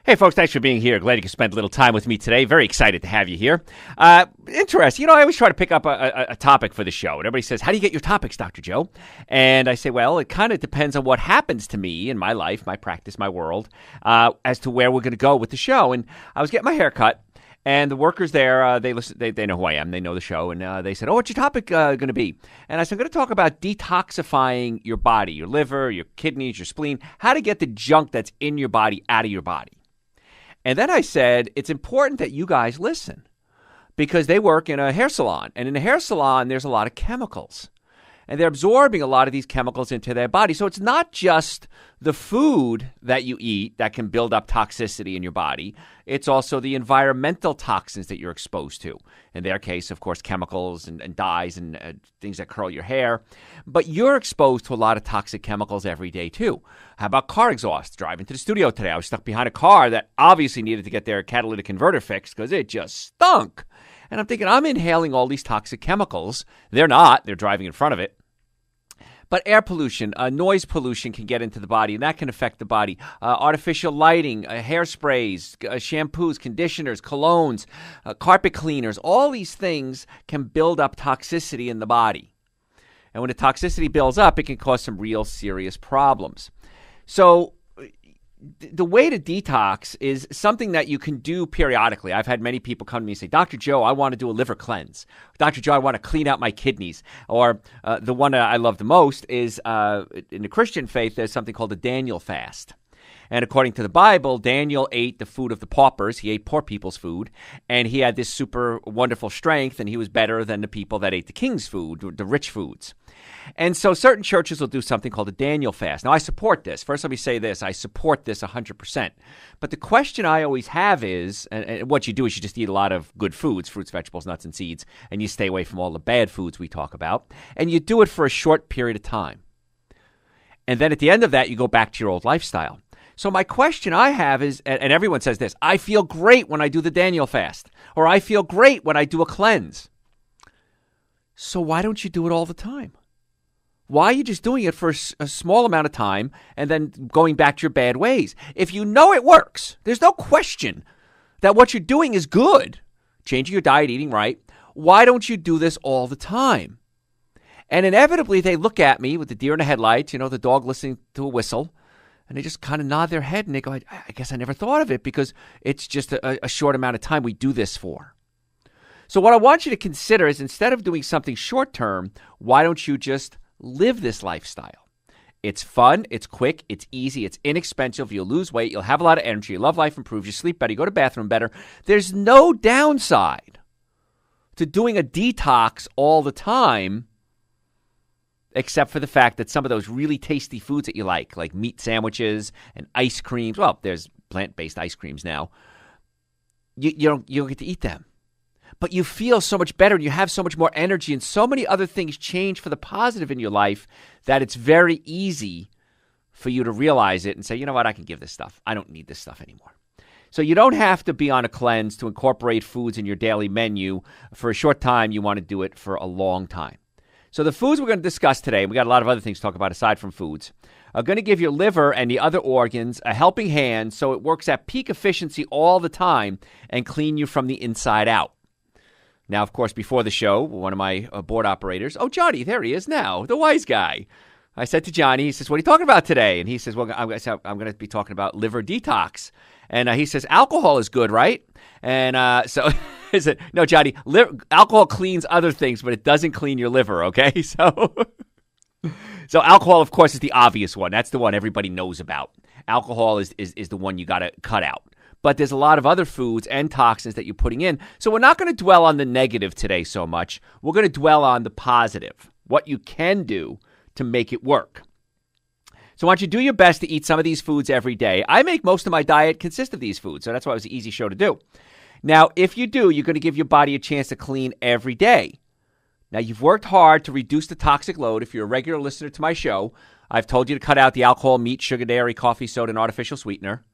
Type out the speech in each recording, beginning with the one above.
Hey, folks, thanks for being here. Glad you could spend a little time with me today. Very excited to have you here. Interesting. I always try to pick up a topic for the show. And everybody says, how do you get your topics, Dr. Joe? And I say, well, it kind of depends on what happens to me in my life, my practice, my world, as to where we're going to go with the show. And I was getting my hair cut, and the workers there, they listen. They know who I am. They know the show. And they said, oh, what's your topic going to be? And I said, I'm going to talk about detoxifying your body, your liver, your kidneys, your spleen, how to get the junk that's in your body out of your body. And then I said, it's important that you guys listen because they work in a hair salon. And in a hair salon, there's a lot of chemicals. And they're absorbing a lot of these chemicals into their body. So it's not just the food that you eat that can build up toxicity in your body. It's also the environmental toxins that you're exposed to. In their case, of course, chemicals and dyes and things that curl your hair. But you're exposed to a lot of toxic chemicals every day, too. How about car exhaust? Driving to the studio today, I was stuck behind a car that obviously needed to get their catalytic converter fixed because it just stunk. And I'm thinking, I'm inhaling all these toxic chemicals. They're not. They're driving in front of it. But air pollution, noise pollution can get into the body, and that can affect the body. Artificial lighting, hairsprays, shampoos, conditioners, colognes, carpet cleaners, all these things can build up toxicity in the body. And when the toxicity builds up, it can cause some real serious problems. So the way to detox is something that you can do periodically. I've had many people come to me and say, Dr. Joe, I want to do a liver cleanse. Dr. Joe, I want to clean out my kidneys. Or the one that I love the most is in the Christian faith, there's something called the Daniel fast. And according to the Bible, Daniel ate the food of the paupers. He ate poor people's food. And he had this super wonderful strength, and he was better than the people that ate the king's food, the rich foods. And so certain churches will do something called a Daniel fast. Now, I support this. First, let me say this. I support this 100%. But the question I always have is, and what you do is you just eat a lot of good foods, fruits, vegetables, nuts, and seeds, and you stay away from all the bad foods we talk about. And you do it for a short period of time. And then at the end of that, you go back to your old lifestyle. So my question I have is, and everyone says this, I feel great when I do the Daniel fast, or I feel great when I do a cleanse. So why don't you do it all the time? Why are you just doing it for a small amount of time and then going back to your bad ways? If you know it works, there's no question that what you're doing is good, changing your diet, eating right. Why don't you do this all the time? And inevitably, they look at me with the deer in the headlights, the dog listening to a whistle, and they just kind of nod their head and they go, I guess I never thought of it because it's just a short amount of time we do this for. So what I want you to consider is instead of doing something short term, why don't you just live this lifestyle? It's fun, it's quick, it's easy, it's inexpensive. You'll lose weight, you'll have a lot of energy, your love life improves, you sleep better, you go to the bathroom better. There's no downside to doing a detox all the time, except for the fact that some of those really tasty foods that you like meat sandwiches and ice creams, well, there's plant-based ice creams now, you don't get to eat them. But you feel so much better and you have so much more energy and so many other things change for the positive in your life that it's very easy for you to realize it and say, you know what, I can give this stuff. I don't need this stuff anymore. So you don't have to be on a cleanse to incorporate foods in your daily menu for a short time. You want to do it for a long time. So the foods we're going to discuss today, we got a lot of other things to talk about aside from foods, are going to give your liver and the other organs a helping hand so it works at peak efficiency all the time and clean you from the inside out. Now, of course, before the show, one of my board operators, oh, Johnny, there he is now, the wise guy. I said to Johnny, he says, what are you talking about today? And he says, well, I'm going to be talking about liver detox. And he says, alcohol is good, right? And so I said, no, Johnny, alcohol cleans other things, but it doesn't clean your liver, okay? So alcohol, of course, is the obvious one. That's the one everybody knows about. Alcohol is the one you got to cut out. But there's a lot of other foods and toxins that you're putting in. So we're not going to dwell on the negative today so much. We're going to dwell on the positive, what you can do to make it work. So I want you to do your best to eat some of these foods every day. I make most of my diet consist of these foods, so that's why it was an easy show to do. Now, if you do, you're going to give your body a chance to clean every day. Now, you've worked hard to reduce the toxic load. If you're a regular listener to my show, I've told you to cut out the alcohol, meat, sugar, dairy, coffee, soda, and artificial sweetener.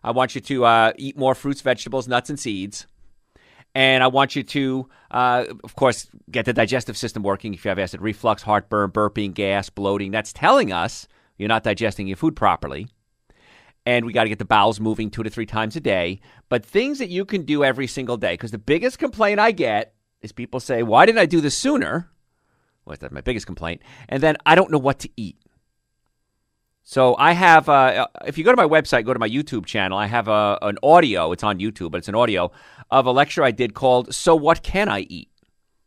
I want you to eat more fruits, vegetables, nuts, and seeds. And I want you to, of course, get the digestive system working. If you have acid reflux, heartburn, burping, gas, bloating, that's telling us you're not digesting your food properly. and we got to get the bowels moving 2 to 3 times a day. But things that you can do every single day, because the biggest complaint I get is people say, why didn't I do this sooner? Well, that's my biggest complaint. And then I don't know what to eat. So I have, if you go to my website, go to my YouTube channel, I have an audio. It's on YouTube, but it's an audio of a lecture I did called So What Can I Eat?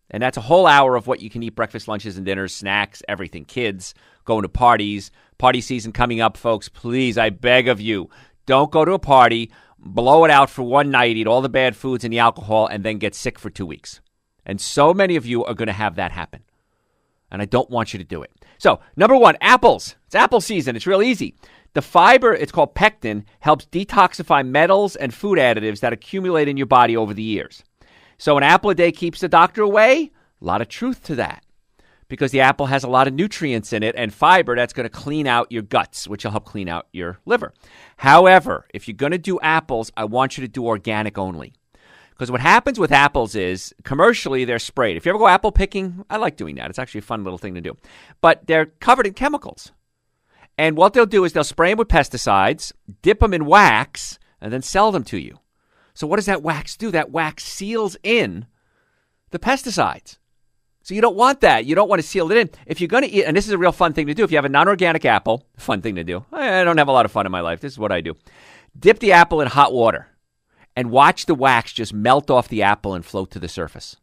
And that's a whole hour of what you can eat, breakfast, lunches, and dinners, snacks, everything. Kids, going to parties, party season coming up, folks. Please, I beg of you, don't go to a party, blow it out for one night, eat all the bad foods and the alcohol, and then get sick for 2 weeks. And so many of you are going to have that happen. And I don't want you to do it. So, number one, apples. It's apple season. It's real easy. The fiber, it's called pectin, helps detoxify metals and food additives that accumulate in your body over the years. So an apple a day keeps the doctor away? A lot of truth to that. Because the apple has a lot of nutrients in it and fiber that's going to clean out your guts, which will help clean out your liver. However, if you're going to do apples, I want you to do organic only. Because what happens with apples is, commercially, they're sprayed. If you ever go apple picking, I like doing that. It's actually a fun little thing to do. But they're covered in chemicals. And what they'll do is they'll spray them with pesticides, dip them in wax, and then sell them to you. So what does that wax do? That wax seals in the pesticides. So you don't want that. You don't want to seal it in. If you're going to eat, and this is a real fun thing to do, if you have a non-organic apple, fun thing to do. I don't have a lot of fun in my life. This is what I do. Dip the apple in hot water and watch the wax just melt off the apple and float to the surface.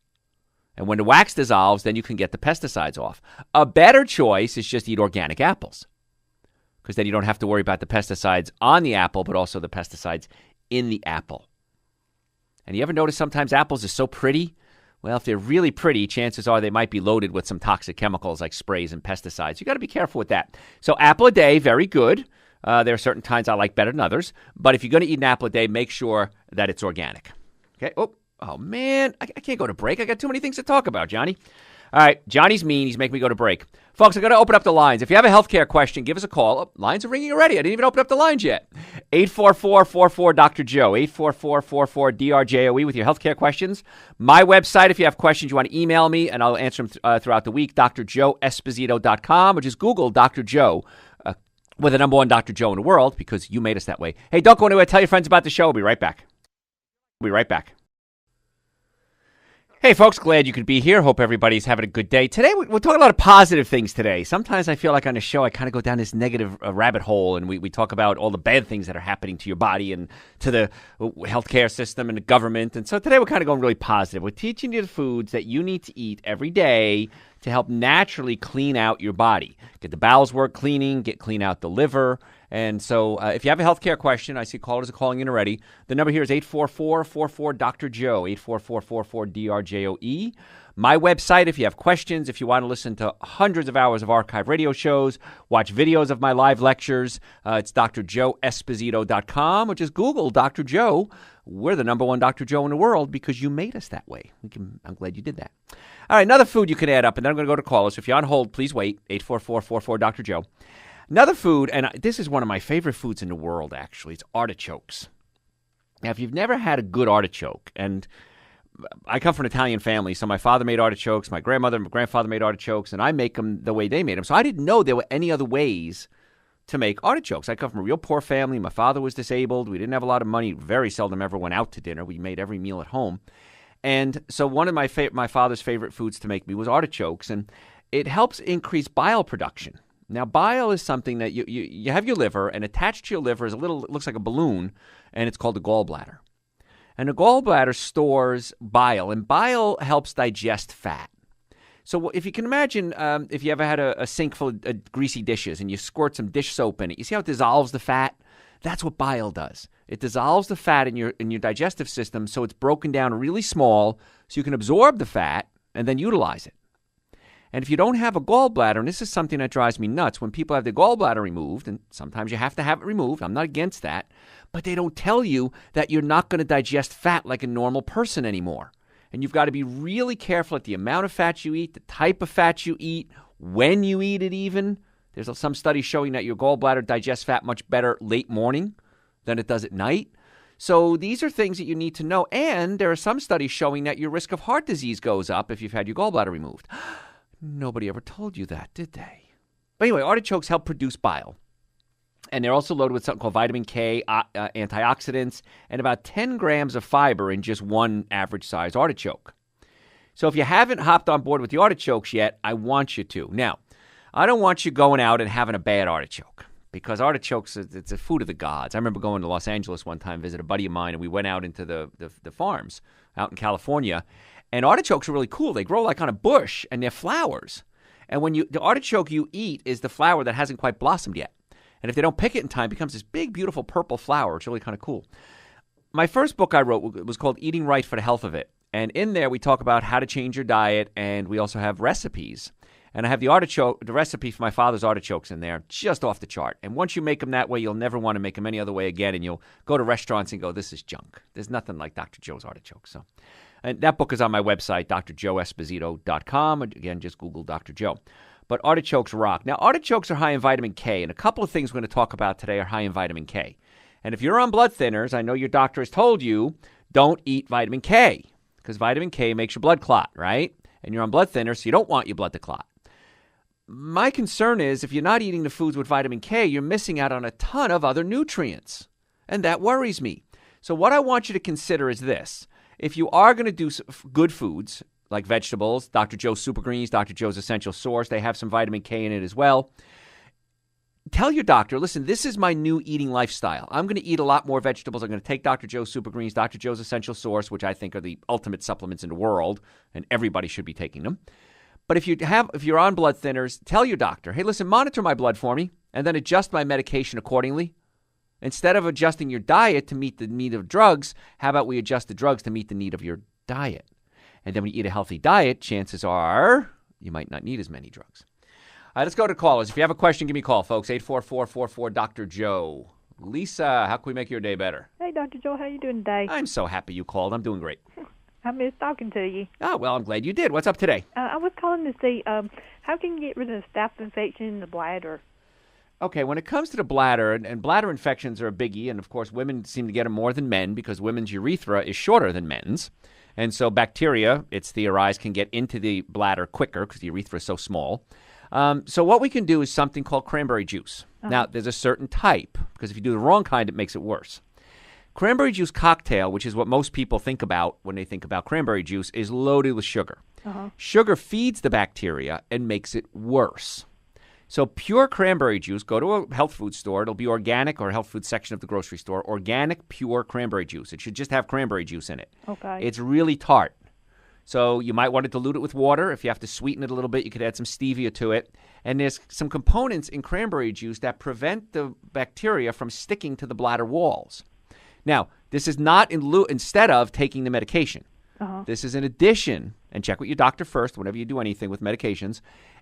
And when the wax dissolves, then you can get the pesticides off. A better choice is just eat organic apples, because then you don't have to worry about the pesticides on the apple, but also the pesticides in the apple. And you ever notice sometimes apples are so pretty? Well, if they're really pretty, chances are they might be loaded with some toxic chemicals like sprays and pesticides. You got to be careful with that. So apple a day, very good. There are certain kinds I like better than others. But if you're going to eat an apple a day, make sure that it's organic. Okay. Oh man, I can't go to break. I got too many things to talk about, Johnny. All right, Johnny's mean. He's making me go to break. Folks, I'm going to open up the lines. If you have a healthcare question, give us a call. Oh, lines are ringing already. I didn't even open up the lines yet. 844-44-Dr. Joe, 844-44-DRJOE with your healthcare questions. My website, if you have questions, you want to email me, and I'll answer them throughout the week, drjoeesposito.com, or just Google Dr. Joe. We're the number one Dr. Joe in the world because you made us that way. Hey, don't go anywhere. Tell your friends about the show. We'll be right back. Hey, folks, glad you could be here. Hope everybody's having a good day. Today, we're talking a lot of positive things today. Sometimes I feel like on the show, I kind of go down this negative rabbit hole, and we talk about all the bad things that are happening to your body and to the healthcare system and the government. And so today, we're kind of going really positive. We're teaching you the foods that you need to eat every day to help naturally clean out your body. Get the bowels work cleaning, clean out the liver. And so if you have a healthcare question, I see callers are calling in already. The number here is 844-44-Dr. Joe, 844-44-DRJOE. My website, if you have questions, if you want to listen to hundreds of hours of archive radio shows, watch videos of my live lectures, it's drjoeesposito.com, or just Google Dr. Joe. We're the number one Dr. Joe in the world because you made us that way. I'm glad you did that. All right, another food you can add up, and then I'm going to go to callers. So if you're on hold, please wait, 844-44-Dr. Joe. Another food, and this is one of my favorite foods in the world, actually, it's artichokes. Now, if you've never had a good artichoke, and I come from an Italian family, so my father made artichokes, my grandmother and my grandfather made artichokes, and I make them the way they made them. So I didn't know there were any other ways to make artichokes. I come from a real poor family. My father was disabled. We didn't have a lot of money. Very seldom ever went out to dinner. We made every meal at home. And so one of my father's favorite foods to make me was artichokes, and it helps increase bile production. Now, bile is something that you have your liver, and attached to your liver is it looks like a balloon, and it's called the gallbladder. And the gallbladder stores bile, and bile helps digest fat. So if you can imagine, if you ever had a sink full of greasy dishes and you squirt some dish soap in it, you see how it dissolves the fat? That's what bile does. It dissolves the fat in your digestive system, so it's broken down really small, so you can absorb the fat and then utilize it. And if you don't have a gallbladder, and this is something that drives me nuts, when people have their gallbladder removed, and sometimes you have to have it removed, I'm not against that, but they don't tell you that you're not going to digest fat like a normal person anymore. And you've got to be really careful at the amount of fat you eat, the type of fat you eat, when you eat it even. There's some studies showing that your gallbladder digests fat much better late morning than it does at night. So these are things that you need to know. And there are some studies showing that your risk of heart disease goes up if you've had your gallbladder removed. Nobody ever told you that, did they? But anyway, artichokes help produce bile. And they're also loaded with something called vitamin K, antioxidants, and about 10 grams of fiber in just one average-sized artichoke. So if you haven't hopped on board with the artichokes yet, I want you to. Now, I don't want you going out and having a bad artichoke, because artichokes, it's a food of the gods. I remember going to Los Angeles one time, visit a buddy of mine, and we went out into the farms out in California, and artichokes are really cool. They grow like on a bush, and they're flowers. And the artichoke you eat is the flower that hasn't quite blossomed yet. And if they don't pick it in time, it becomes this big, beautiful purple flower. It's really kind of cool. My first book I wrote was called Eating Right for the Health of It. And in there, we talk about how to change your diet, and we also have recipes. And I have the recipe for my father's artichokes in there, just off the chart. And once you make them that way, you'll never want to make them any other way again, and you'll go to restaurants and go, this is junk. There's nothing like Dr. Joe's artichokes. And that book is on my website, drjoeesposito.com. Again, just Google Dr. Joe. But artichokes rock. Now, artichokes are high in vitamin K, and a couple of things we're going to talk about today are high in vitamin K. And if you're on blood thinners, I know your doctor has told you, don't eat vitamin K, because vitamin K makes your blood clot, right? And you're on blood thinners, so you don't want your blood to clot. My concern is if you're not eating the foods with vitamin K, you're missing out on a ton of other nutrients, and that worries me. So what I want you to consider is this. If you are going to do good foods, like vegetables, Dr. Joe's Super Greens, Dr. Joe's Essential Source, they have some vitamin K in it as well. Tell your doctor, listen, this is my new eating lifestyle. I'm going to eat a lot more vegetables. I'm going to take Dr. Joe's Super Greens, Dr. Joe's Essential Source, which I think are the ultimate supplements in the world, and everybody should be taking them. But if you're on blood thinners, tell your doctor, hey, listen, monitor my blood for me, and then adjust my medication accordingly. Instead of adjusting your diet to meet the need of drugs, how about we adjust the drugs to meet the need of your diet? And then when you eat a healthy diet, chances are you might not need as many drugs. All right, let's go to callers. If you have a question, give me a call, folks. 844-44-Dr. Lisa, how can we make your day better? Hey, Dr. Joe, how you doing today? I'm so happy you called. I'm doing great. I missed talking to you. Oh, well, I'm glad you did. What's up today? I was calling to see how can you get rid of the staph infection in the bladder? Okay, when it comes to the bladder, and bladder infections are a biggie, and of course women seem to get them more than men because women's urethra is shorter than men's. And so bacteria, it's theorized, can get into the bladder quicker because the urethra is so small. So what we can do is something called cranberry juice. Now, there's a certain type, because if you do the wrong kind, it makes it worse. Cranberry juice cocktail, which is what most people think about when they think about cranberry juice, is loaded with sugar. Sugar feeds the bacteria and makes it worse. So pure cranberry juice, go to a health food store. It'll be organic, or health food section of the grocery store. Organic, pure cranberry juice. It should just have cranberry juice in it. Okay. It's really tart. So you might want to dilute it with water. If you have to sweeten it a little bit, you could add some stevia to it. And there's some components in cranberry juice that prevent the bacteria from sticking to the bladder walls. Now, this is not instead of taking the medication. This is in addition, and check with your doctor first whenever you do anything with medications,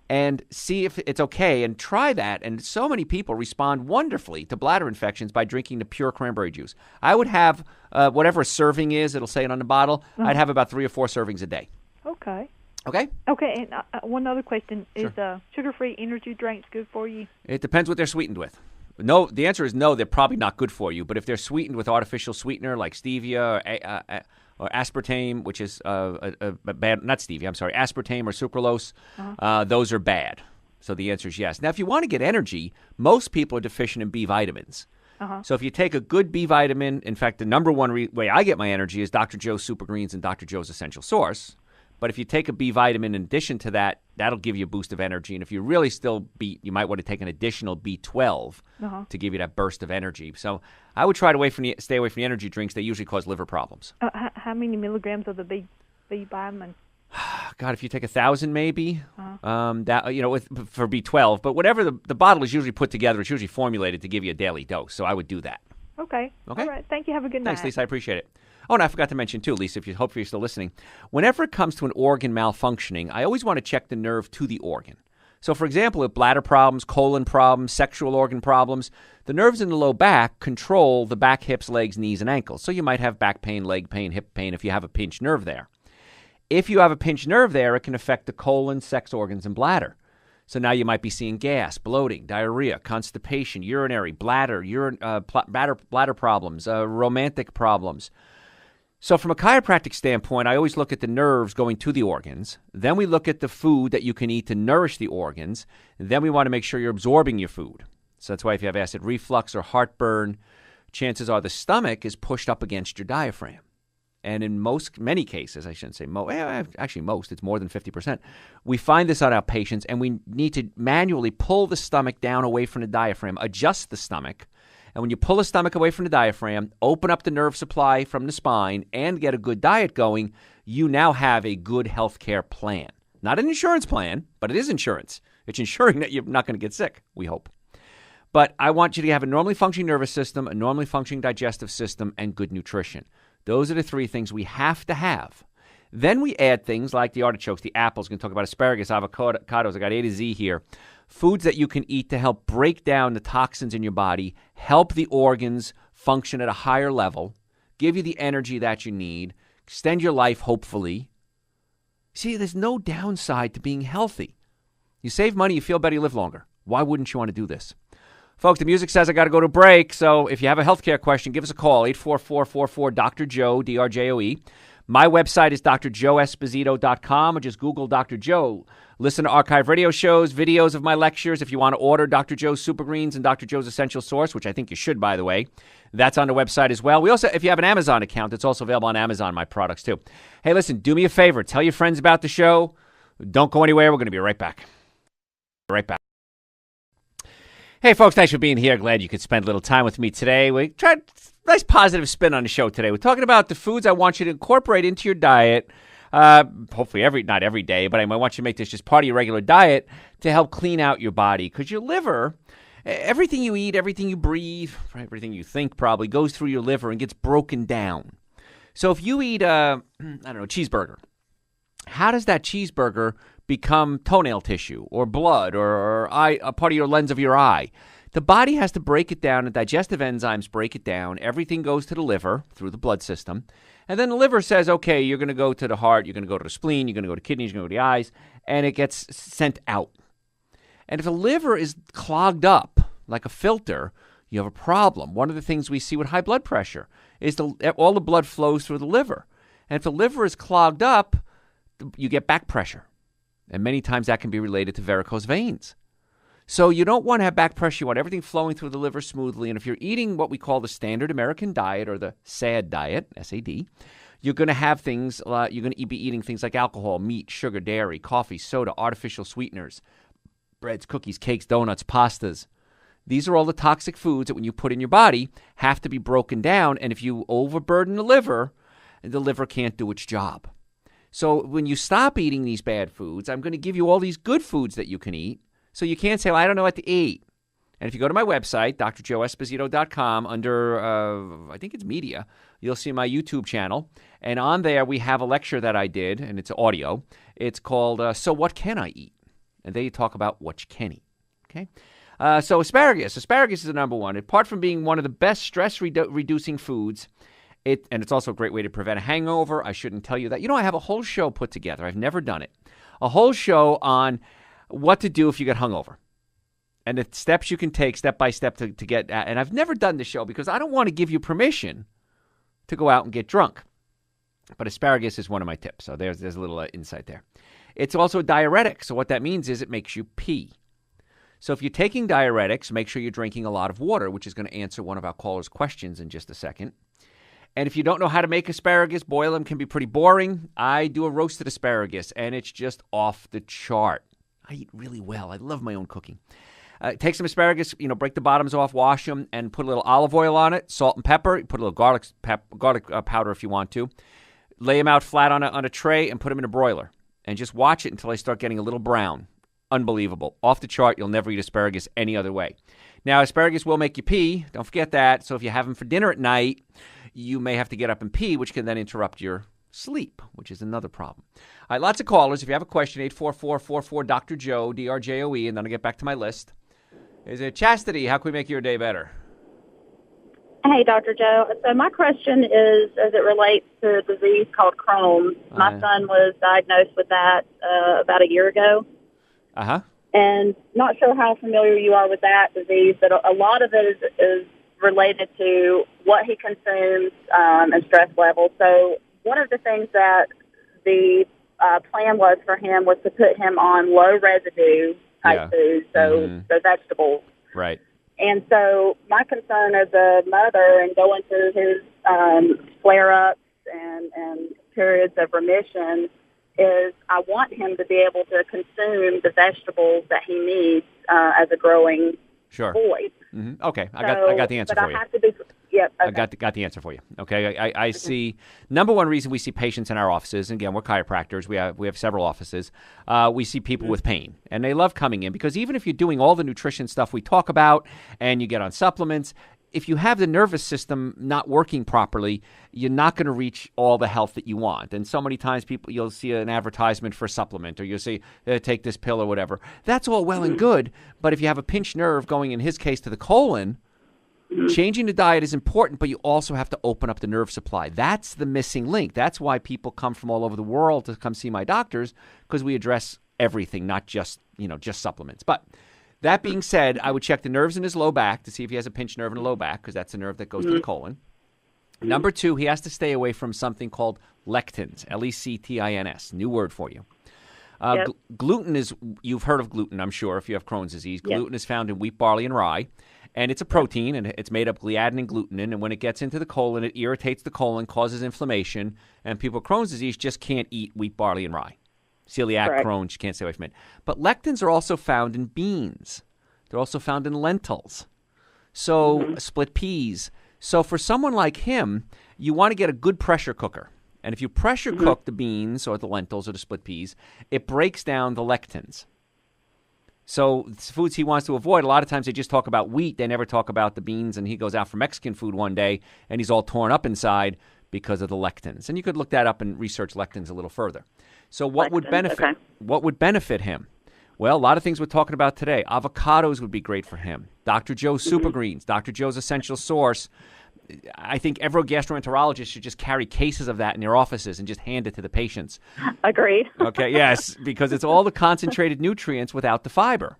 and see if it's okay, and try that. And so many people respond wonderfully to bladder infections by drinking the pure cranberry juice. I would have whatever a serving is, it'll say it on the bottle, I'd have about 3 or 4 servings a day. Okay. Okay? Okay, and one other question. Sure. Is sugar-free energy drinks good for you? It depends what they're sweetened with. No, the answer is no, they're probably not good for you. But if they're sweetened with artificial sweetener like stevia or aspartame, which is bad, not stevia, I'm sorry, aspartame or sucralose, those are bad. So the answer is yes. Now, if you want to get energy, most people are deficient in B vitamins. So if you take a good B vitamin, in fact, the number one way I get my energy is Dr. Joe's Super Greens and Dr. Joe's Essential Source. But if you take a B vitamin in addition to that, that'll give you a boost of energy. And if you really still beat, you might want to take an additional B12 to give you that burst of energy. So I would try to stay away from the energy drinks. They usually cause liver problems. How many milligrams of the B vitamin? God, if you take 1,000 maybe, that for B12. But whatever the bottle is usually put together, it's usually formulated to give you a daily dose. So I would do that. Okay. All right. Thank you. Have a good night. Thanks, Lisa. I appreciate it. Oh, and I forgot to mention, too, Lisa, hopefully you're still listening. Whenever it comes to an organ malfunctioning, I always want to check the nerve to the organ. So, for example, if bladder problems, colon problems, sexual organ problems, the nerves in the low back control the back, hips, legs, knees, and ankles. So you might have back pain, leg pain, hip pain if you have a pinched nerve there. If you have a pinched nerve there, it can affect the colon, sex organs, and bladder. So now you might be seeing gas, bloating, diarrhea, constipation, urinary, bladder, bladder problems, romantic problems. So from a chiropractic standpoint, I always look at the nerves going to the organs. Then we look at the food that you can eat to nourish the organs. And then we want to make sure you're absorbing your food. So that's why if you have acid reflux or heartburn, chances are the stomach is pushed up against your diaphragm. And in many cases, I shouldn't say actually most, it's more than 50%, we find this on our patients, and we need to manually pull the stomach down away from the diaphragm, adjust the stomach. And when you pull the stomach away from the diaphragm, open up the nerve supply from the spine, and get a good diet going, you now have a good healthcare plan. Not an insurance plan, but it is insurance. It's ensuring that you're not going to get sick, we hope. But I want you to have a normally functioning nervous system, a normally functioning digestive system, and good nutrition. Those are the three things we have to have. Then we add things like the artichokes, the apples. We're going to talk about asparagus, avocados. I got A to Z here. Foods that you can eat to help break down the toxins in your body, help the organs function at a higher level, give you the energy that you need, extend your life, hopefully. See, there's no downside to being healthy. You save money, you feel better, you live longer. Why wouldn't you want to do this? Folks, the music says I got to go to break, so if you have a healthcare question, give us a call, 844-44-DR-JOE, D-R-J-O-E. My website is drjoeesposito.com, or just Google Dr. Joe. Listen to archive radio shows, videos of my lectures. If you want to order Dr. Joe's Super Greens and Dr. Joe's Essential Source, which I think you should, by the way, that's on the website as well. We also, if you have an Amazon account, it's also available on Amazon, my products too. Hey, listen, do me a favor. Tell your friends about the show. Don't go anywhere. We're going to be right back. Right back. Hey, folks, thanks for being here. Glad you could spend a little time with me today. We tried a nice positive spin on the show today. We're talking about the foods I want you to incorporate into your diet, hopefully not every day, but I want you to make this just part of your regular diet to help clean out your body. Because your liver, everything you eat, everything you breathe, everything you think probably goes through your liver and gets broken down. So if you eat a cheeseburger, how does that cheeseburger become toenail tissue or blood or a part of your lens of your eye? The body has to break it down, and digestive enzymes break it down. Everything goes to the liver through the blood system. And then the liver says, okay, you're going to go to the heart, you're going to go to the spleen, you're going to go to kidneys, you're going to go to the eyes, and it gets sent out. And if the liver is clogged up like a filter, you have a problem. One of the things we see with high blood pressure is all the blood flows through the liver. And if the liver is clogged up, you get back pressure. And many times that can be related to varicose veins. So you don't want to have back pressure. You want everything flowing through the liver smoothly. And if you're eating what we call the standard American diet, or the SAD diet, S-A-D, you're going to have things, you're going to be eating things like alcohol, meat, sugar, dairy, coffee, soda, artificial sweeteners, breads, cookies, cakes, donuts, pastas. These are all the toxic foods that when you put in your body have to be broken down. And if you overburden the liver can't do its job. So when you stop eating these bad foods, I'm going to give you all these good foods that you can eat. So you can't say, well, I don't know what to eat. And if you go to my website, drjoeesposito.com, under, I think it's media, you'll see my YouTube channel. And on there, we have a lecture that I did, and it's audio. It's called, So What Can I Eat? And there you talk about what you can eat. Okay? So asparagus. Asparagus is the number one. Apart from being one of the best stress-reducing foods, and it's also a great way to prevent a hangover. I shouldn't tell you that. I have a whole show put together. I've never done it. A whole show on what to do if you get hungover and the steps you can take step by step to get at. And I've never done this show because I don't want to give you permission to go out and get drunk. But asparagus is one of my tips. So there's a little insight there. It's also a diuretic. So what that means is it makes you pee. So if you're taking diuretics, make sure you're drinking a lot of water, which is going to answer one of our callers' questions in just a second. And if you don't know how to make asparagus, boil them can be pretty boring. I do a roasted asparagus, and it's just off the chart. I eat really well. I love my own cooking. Take some asparagus, break the bottoms off, wash them, and put a little olive oil on it, salt and pepper. Put a little garlic powder if you want to. Lay them out flat on a tray and put them in a broiler. And just watch it until they start getting a little brown. Unbelievable. Off the chart. You'll never eat asparagus any other way. Now, asparagus will make you pee. Don't forget that. So if you have them for dinner at night, you may have to get up and pee, which can then interrupt your sleep, which is another problem. All right, lots of callers. If you have a question, 844-44-DR-JOE, D-R-J-O-E, and then I'll get back to my list. Is it Chastity? How can we make your day better? Hey, Dr. Joe. So my question is, as it relates to a disease called Crohn's. My son was diagnosed with that about a year ago. Uh-huh. And not sure how familiar you are with that disease, but a lot of it is related to what he consumes and stress levels. So one of the things that the plan was for him was to put him on low residue type foods, so vegetables. Right. And so my concern as a mother and going through his flare-ups and periods of remission is I want him to be able to consume the vegetables that he needs as a growing boy. Mm-hmm. Okay, I got the answer for you. Have to be. Yep. Okay. I got the answer for you. Okay, I see. Number one reason we see patients in our offices, and again, we're chiropractors. We have several offices. We see people with pain, and they love coming in because even if you're doing all the nutrition stuff we talk about, and you get on supplements, if you have the nervous system not working properly, you're not going to reach all the health that you want. And so many times you'll see an advertisement for a supplement, or you'll say, take this pill or whatever. That's all well and good, but if you have a pinched nerve going, in his case, to the colon, changing the diet is important, but you also have to open up the nerve supply. That's the missing link. That's why people come from all over the world to come see my doctors, because we address everything, not just supplements. But that being said, I would check the nerves in his low back to see if he has a pinched nerve in the low back, because that's the nerve that goes to the colon. Number two, he has to stay away from something called lectins, Lectins, new word for you. Gluten is, you've heard of gluten, I'm sure, if you have Crohn's disease. Gluten is found in wheat, barley, and rye. And it's a protein, and it's made up gliadin and glutenin. And when it gets into the colon, it irritates the colon, causes inflammation. And people with Crohn's disease just can't eat wheat, barley, and rye. Celiac, Crohn's, you can't stay away from it. But lectins are also found in beans. They're also found in lentils. So split peas. So for someone like him, you want to get a good pressure cooker. And if you pressure cook the beans or the lentils or the split peas, it breaks down the lectins. So foods he wants to avoid, a lot of times they just talk about wheat. They never talk about the beans, and he goes out for Mexican food one day, and he's all torn up inside because of the lectins. And you could look that up and research lectins a little further. So what would benefit him? Well, a lot of things we're talking about today. Avocados would be great for him. Dr. Joe's Super Greens, Dr. Joe's Essential Source. I think every gastroenterologist should just carry cases of that in their offices and just hand it to the patients. Agreed. Okay, yes, because it's all the concentrated nutrients without the fiber.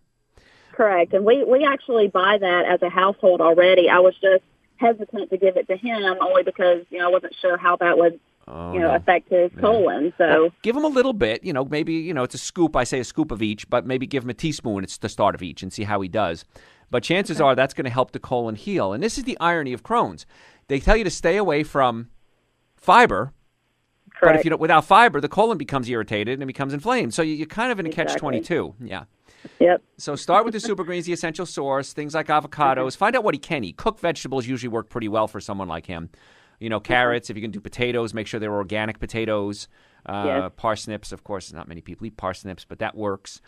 Correct. And we actually buy that as a household already. I was just hesitant to give it to him only because, I wasn't sure how that would affect his colon. So well, give him a little bit, maybe, it's a scoop. I say a scoop of each, but maybe give him a teaspoon. It's the start of each and see how he does. But chances are that's going to help the colon heal. And this is the irony of Crohn's. They tell you to stay away from fiber. Correct. But if you don't, without fiber, the colon becomes irritated and becomes inflamed. So you're kind of in a catch-22. Yeah. Yep. So start with the super greens, the essential source, things like avocados. Find out what he can eat. Cooked vegetables usually work pretty well for someone like him. Carrots, if you can do potatoes, make sure they're organic potatoes. Parsnips, of course, not many people eat parsnips, but that works.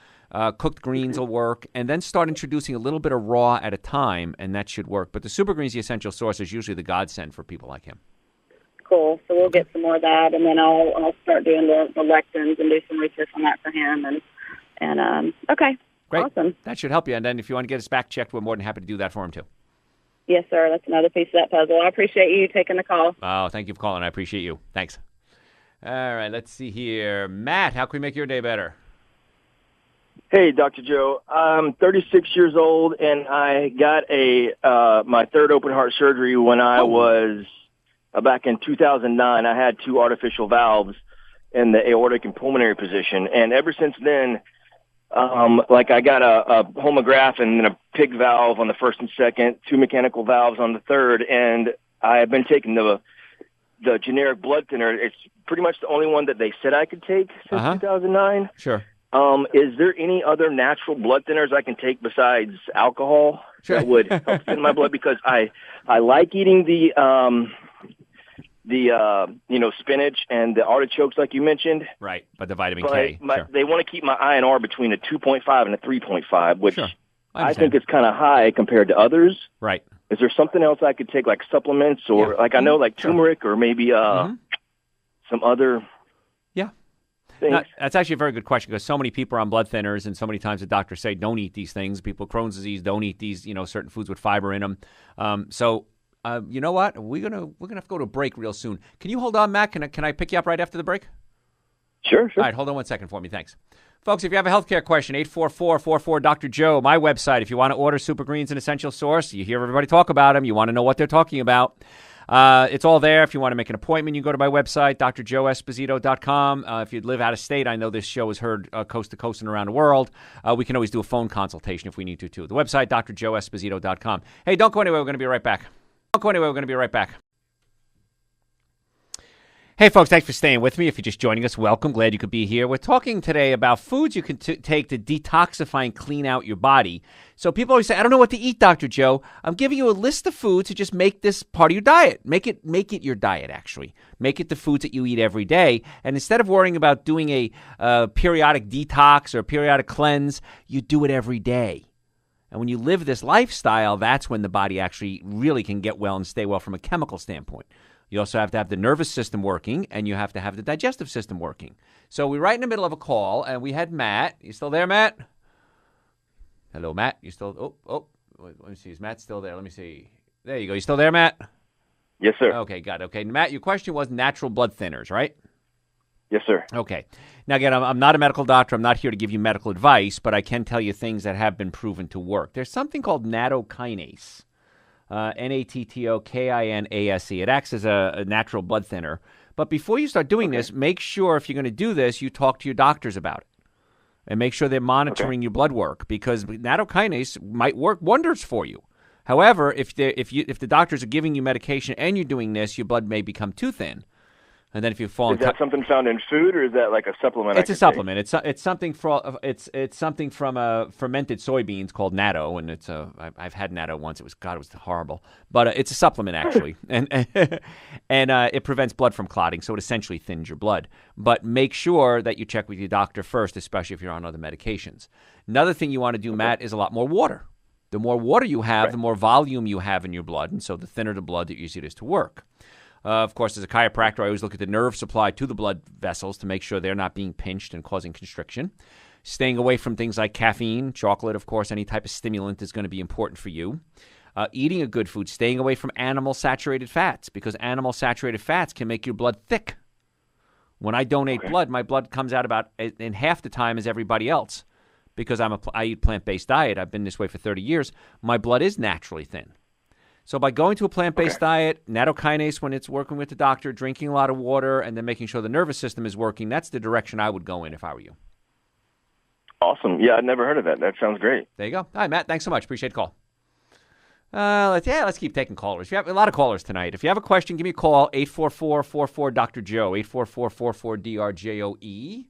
Cooked greens will work. And then start introducing a little bit of raw at a time, and that should work. But the super greens, the essential source, is usually the godsend for people like him. Cool. So we'll get some more of that, and then I'll start doing the lectins and do some research on that for him. And okay. Great. Awesome. That should help you. And then if you want to get his back checked, we're more than happy to do that for him, too. Yes, sir. That's another piece of that puzzle. I appreciate you taking the call. Oh, thank you for calling. I appreciate you. Thanks. All right, let's see here. Matt, how can we make your day better? Hey, Dr. Joe. I'm 36 years old, and I got my third open heart surgery when I was back in 2009. I had 2 artificial valves in the aortic and pulmonary position, and ever since then, I got a homograph and then a pig valve on the first and second, 2 mechanical valves on the third, and I have been taking the generic blood thinner. It's pretty much the only one that they said I could take since 2009. Sure. Is there any other natural blood thinners I can take besides alcohol that would help thin my blood? Because I like eating the spinach and the artichokes like you mentioned. Right, but the vitamin K. Sure. They want to keep my INR between a 2.5 and a 3.5, which I think is kind of high compared to others. Right. Is there something else I could take, like supplements, or I know turmeric, or maybe some other things? No, that's actually a very good question, because so many people are on blood thinners, and so many times the doctors say don't eat these things. People with Crohn's disease don't eat these, certain foods with fiber in them. You know what? We're gonna have to go to a break real soon. Can you hold on, Matt? Can I pick you up right after the break? Sure. All right, hold on 1 second for me. Thanks. Folks, if you have a healthcare question, 844-44-Dr. Joe, my website. If you want to order Super Greens and Essential Source, you hear everybody talk about them. You want to know what they're talking about. It's all there. If you want to make an appointment, you can go to my website, drjoeesposito.com. If you live out of state, I know this show is heard coast to coast and around the world. We can always do a phone consultation if we need to, too. The website, drjoeesposito.com. Hey, don't go anywhere. We're going to be right back. Don't go anywhere. We're going to be right back. Hey, folks, thanks for staying with me. If you're just joining us, welcome. Glad you could be here. We're talking today about foods you can take to detoxify and clean out your body. So people always say, I don't know what to eat, Dr. Joe. I'm giving you a list of foods to just make this part of your diet. Make it your diet, actually. Make it the foods that you eat every day. And instead of worrying about doing a periodic detox or a periodic cleanse, you do it every day. And when you live this lifestyle, that's when the body actually really can get well and stay well from a chemical standpoint. You also have to have the nervous system working, and you have to have the digestive system working. So we're right in the middle of a call, and we had Matt. You still there, Matt? Hello, Matt. You still? Let me see. Is Matt still there? Let me see. There you go. You still there, Matt? Yes, sir. Okay, got it. Okay, Matt, your question was natural blood thinners, right? Yes, sir. Okay. Now, again, I'm not a medical doctor. I'm not here to give you medical advice, but I can tell you things that have been proven to work. There's something called nattokinase. Nattokinase. It acts as a natural blood thinner. But before you start doing this, make sure if you're going to do this, you talk to your doctors about it. And make sure they're monitoring your blood work, because nattokinase might work wonders for you. However, if the doctors are giving you medication and you're doing this, your blood may become too thin. And then if you fall, is that something found in food, or is that like a supplement? It's a supplement. It's something it's something from fermented soybeans called natto, and I've had natto once. It was horrible, but it's a supplement actually, and it prevents blood from clotting, so it essentially thins your blood. But make sure that you check with your doctor first, especially if you're on other medications. Another thing you want to do, Matt, is a lot more water. The more water you have, the more volume you have in your blood, and so the thinner the blood, the easier it is to work. Of course, as a chiropractor, I always look at the nerve supply to the blood vessels to make sure they're not being pinched and causing constriction. Staying away from things like caffeine, chocolate, of course, any type of stimulant is going to be important for you. Eating a good food, staying away from animal-saturated fats, because animal-saturated fats can make your blood thick. When I donate blood, my blood comes out about in half the time as everybody else, because I eat plant-based diet. I've been this way for 30 years. My blood is naturally thin. So by going to a plant-based diet, nattokinase when it's working with the doctor, drinking a lot of water, and then making sure the nervous system is working, that's the direction I would go in if I were you. Awesome. Yeah, I'd never heard of that. That sounds great. There you go. All right, Matt, thanks so much. Appreciate the call. Let's keep taking callers. We have a lot of callers tonight. If you have a question, give me a call, 844-44-DR-JOE, 844-44-DRJOE.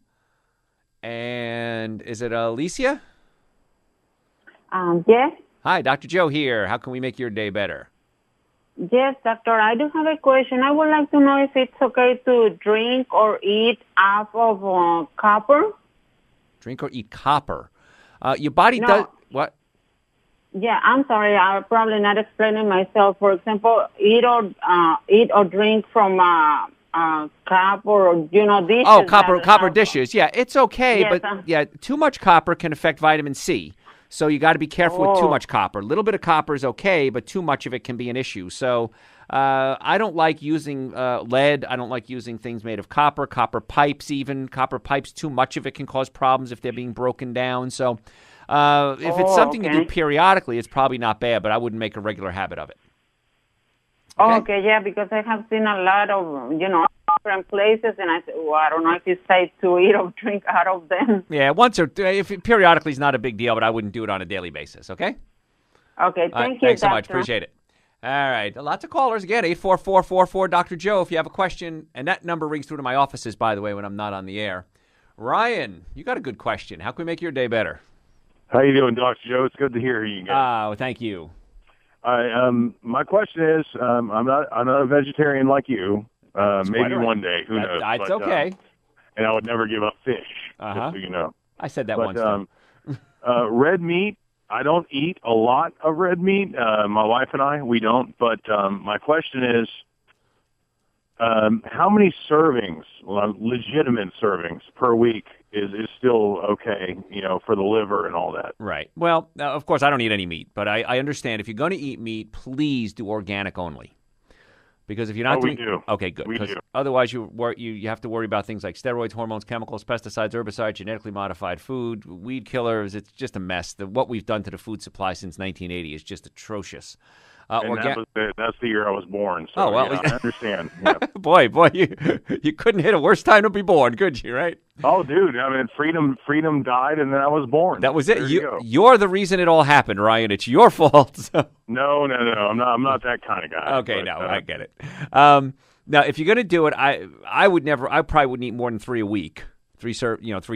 And is it Alicia? Yes. Hi, Dr. Joe here. How can we make your day better? Yes, doctor. I do have a question. I would like to know if it's okay to drink or eat half of copper. Drink or eat copper. Your body does what? Yeah, I'm sorry. I'm probably not explaining myself. For example, eat or drink from cup or dishes. Oh, copper dishes. Yeah, it's okay, yes, but too much copper can affect vitamin C. So you got to be careful with too much copper. A little bit of copper is okay, but too much of it can be an issue. So I don't like using lead. I don't like using things made of copper pipes even. Copper pipes, too much of it can cause problems if they're being broken down. So if it's something you do periodically, it's probably not bad, but I wouldn't make a regular habit of it. Okay, yeah, because I have seen a lot of, different places, and I said, well, I don't know if it's safe to eat or drink out of them. Yeah, once or periodically is not a big deal, but I wouldn't do it on a daily basis, okay? Okay, thank you, thanks so doctor. much. Appreciate it. All right, lots of callers. Again, 844-44-Dr. Joe if you have a question, and that number rings through to my offices, by the way, when I'm not on the air. Ryan, you got a good question. How can we make your day better? How you doing, Dr. Joe? It's good to hear you guys. Oh, thank you. My question is, I'm not a vegetarian like you. Maybe one day, who knows? That's okay. And I would never give up fish, just so you know. I said that once. Red meat, I don't eat a lot of red meat. My wife and I, we don't. But my question is, how many servings, legitimate servings per week is still okay, for the liver and all that? Right. Well, of course, I don't eat any meat, but I understand if you're going to eat meat, please do organic only. Because if you're not doing, we do. Okay, good. We do. Otherwise, you have to worry about things like steroids, hormones, chemicals, pesticides, herbicides, genetically modified food, weed killers. It's just a mess. What we've done to the food supply since 1980 is just atrocious. And that's the year I was born. So, oh, well. Yeah, I understand. Yeah. boy, you couldn't hit a worse time to be born, could you, right? Oh, dude, I mean, freedom died, and then I was born. That was it. There you go. You're the reason it all happened, Ryan. It's your fault. So. No. I'm not that kind of guy. Okay, but, I get it. Now, if you're going to do it, I probably wouldn't eat more than 3 a week, 3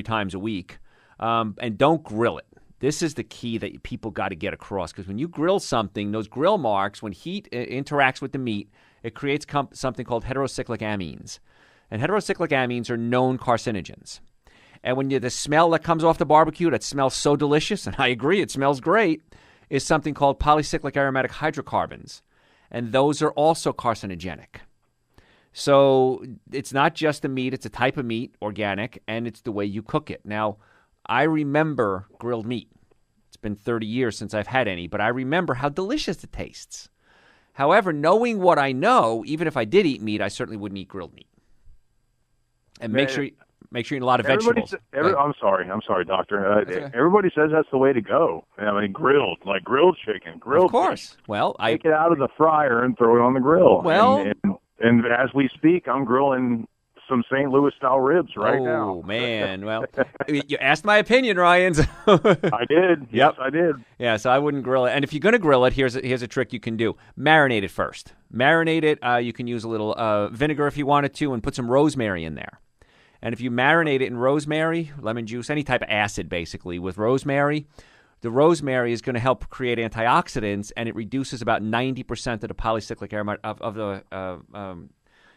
times a week, and don't grill it. This is the key that people got to get across, because when you grill something, those grill marks, when heat interacts with the meat, it creates something called heterocyclic amines. And heterocyclic amines are known carcinogens. And when the smell that comes off the barbecue that smells so delicious, and I agree, it smells great, is something called polycyclic aromatic hydrocarbons. And those are also carcinogenic. So it's not just the meat, it's a type of meat, organic, and it's the way you cook it. Now, I remember grilled meat. It's been 30 years since I've had any, but I remember how delicious it tastes. However, knowing what I know, even if I did eat meat, I certainly wouldn't eat grilled meat. And make sure you eat a lot of vegetables. I'm sorry, doctor. Everybody says that's the way to go. I mean, grilled chicken, grilled. Of course. Chicken. Well, take it out of the fryer and throw it on the grill. Well, and as we speak, I'm grilling some St. Louis style ribs right now. Oh man! Well, you asked my opinion, Ryan. I did. Yep. Yes, I did. Yeah, so I wouldn't grill it. And if you're going to grill it, here's a trick you can do: marinate it first. Marinate it. You can use a little vinegar if you wanted to, and put some rosemary in there. And if you marinate it in rosemary, lemon juice, any type of acid, basically with rosemary, the rosemary is going to help create antioxidants, and it reduces about 90% of the polycyclic aromatic of the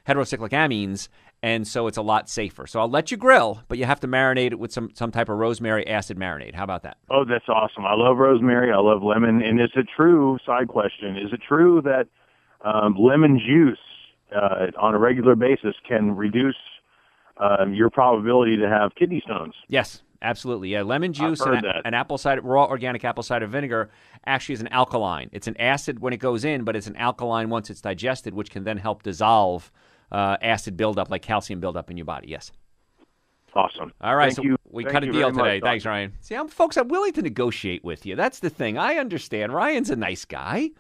heterocyclic amines, and so it's a lot safer. So I'll let you grill, but you have to marinate it with some type of rosemary acid marinade. How about that? Oh, that's awesome. I love rosemary. I love lemon. And is it true, side question, is it true that lemon juice on a regular basis can reduce your probability to have kidney stones? Yes, absolutely. Yeah, lemon juice and raw organic apple cider vinegar actually is an alkaline. It's an acid when it goes in, but it's an alkaline once it's digested, which can then help dissolve acid buildup, like calcium buildup in your body. Yes. Awesome. All right, Thank you. We Thank cut a you deal very today. much, Thanks, Ryan. See, I'm willing to negotiate with you. That's the thing. I understand. Ryan's a nice guy,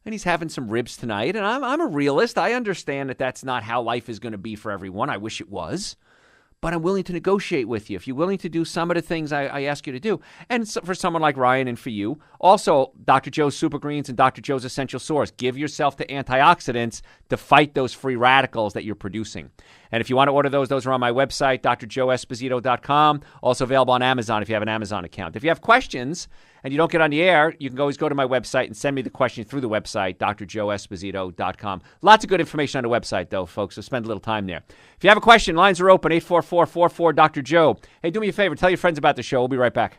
and he's having some ribs tonight, and I'm a realist. I understand that that's not how life is going to be for everyone. I wish it was. But I'm willing to negotiate with you if you're willing to do some of the things I ask you to do. And so for someone like Ryan and for you, also Dr. Joe's Super Greens and Dr. Joe's Essential Source. Give yourself the antioxidants to fight those free radicals that you're producing. And if you want to order those are on my website, drjoeesposito.com. Also available on Amazon if you have an Amazon account. If you have questions and you don't get on the air, you can always go to my website and send me the question through the website, drjoeesposito.com. Lots of good information on the website, though, folks, so spend a little time there. If you have a question, lines are open, 844-44-DR-Joe. Hey, do me a favor, tell your friends about the show. We'll be right back.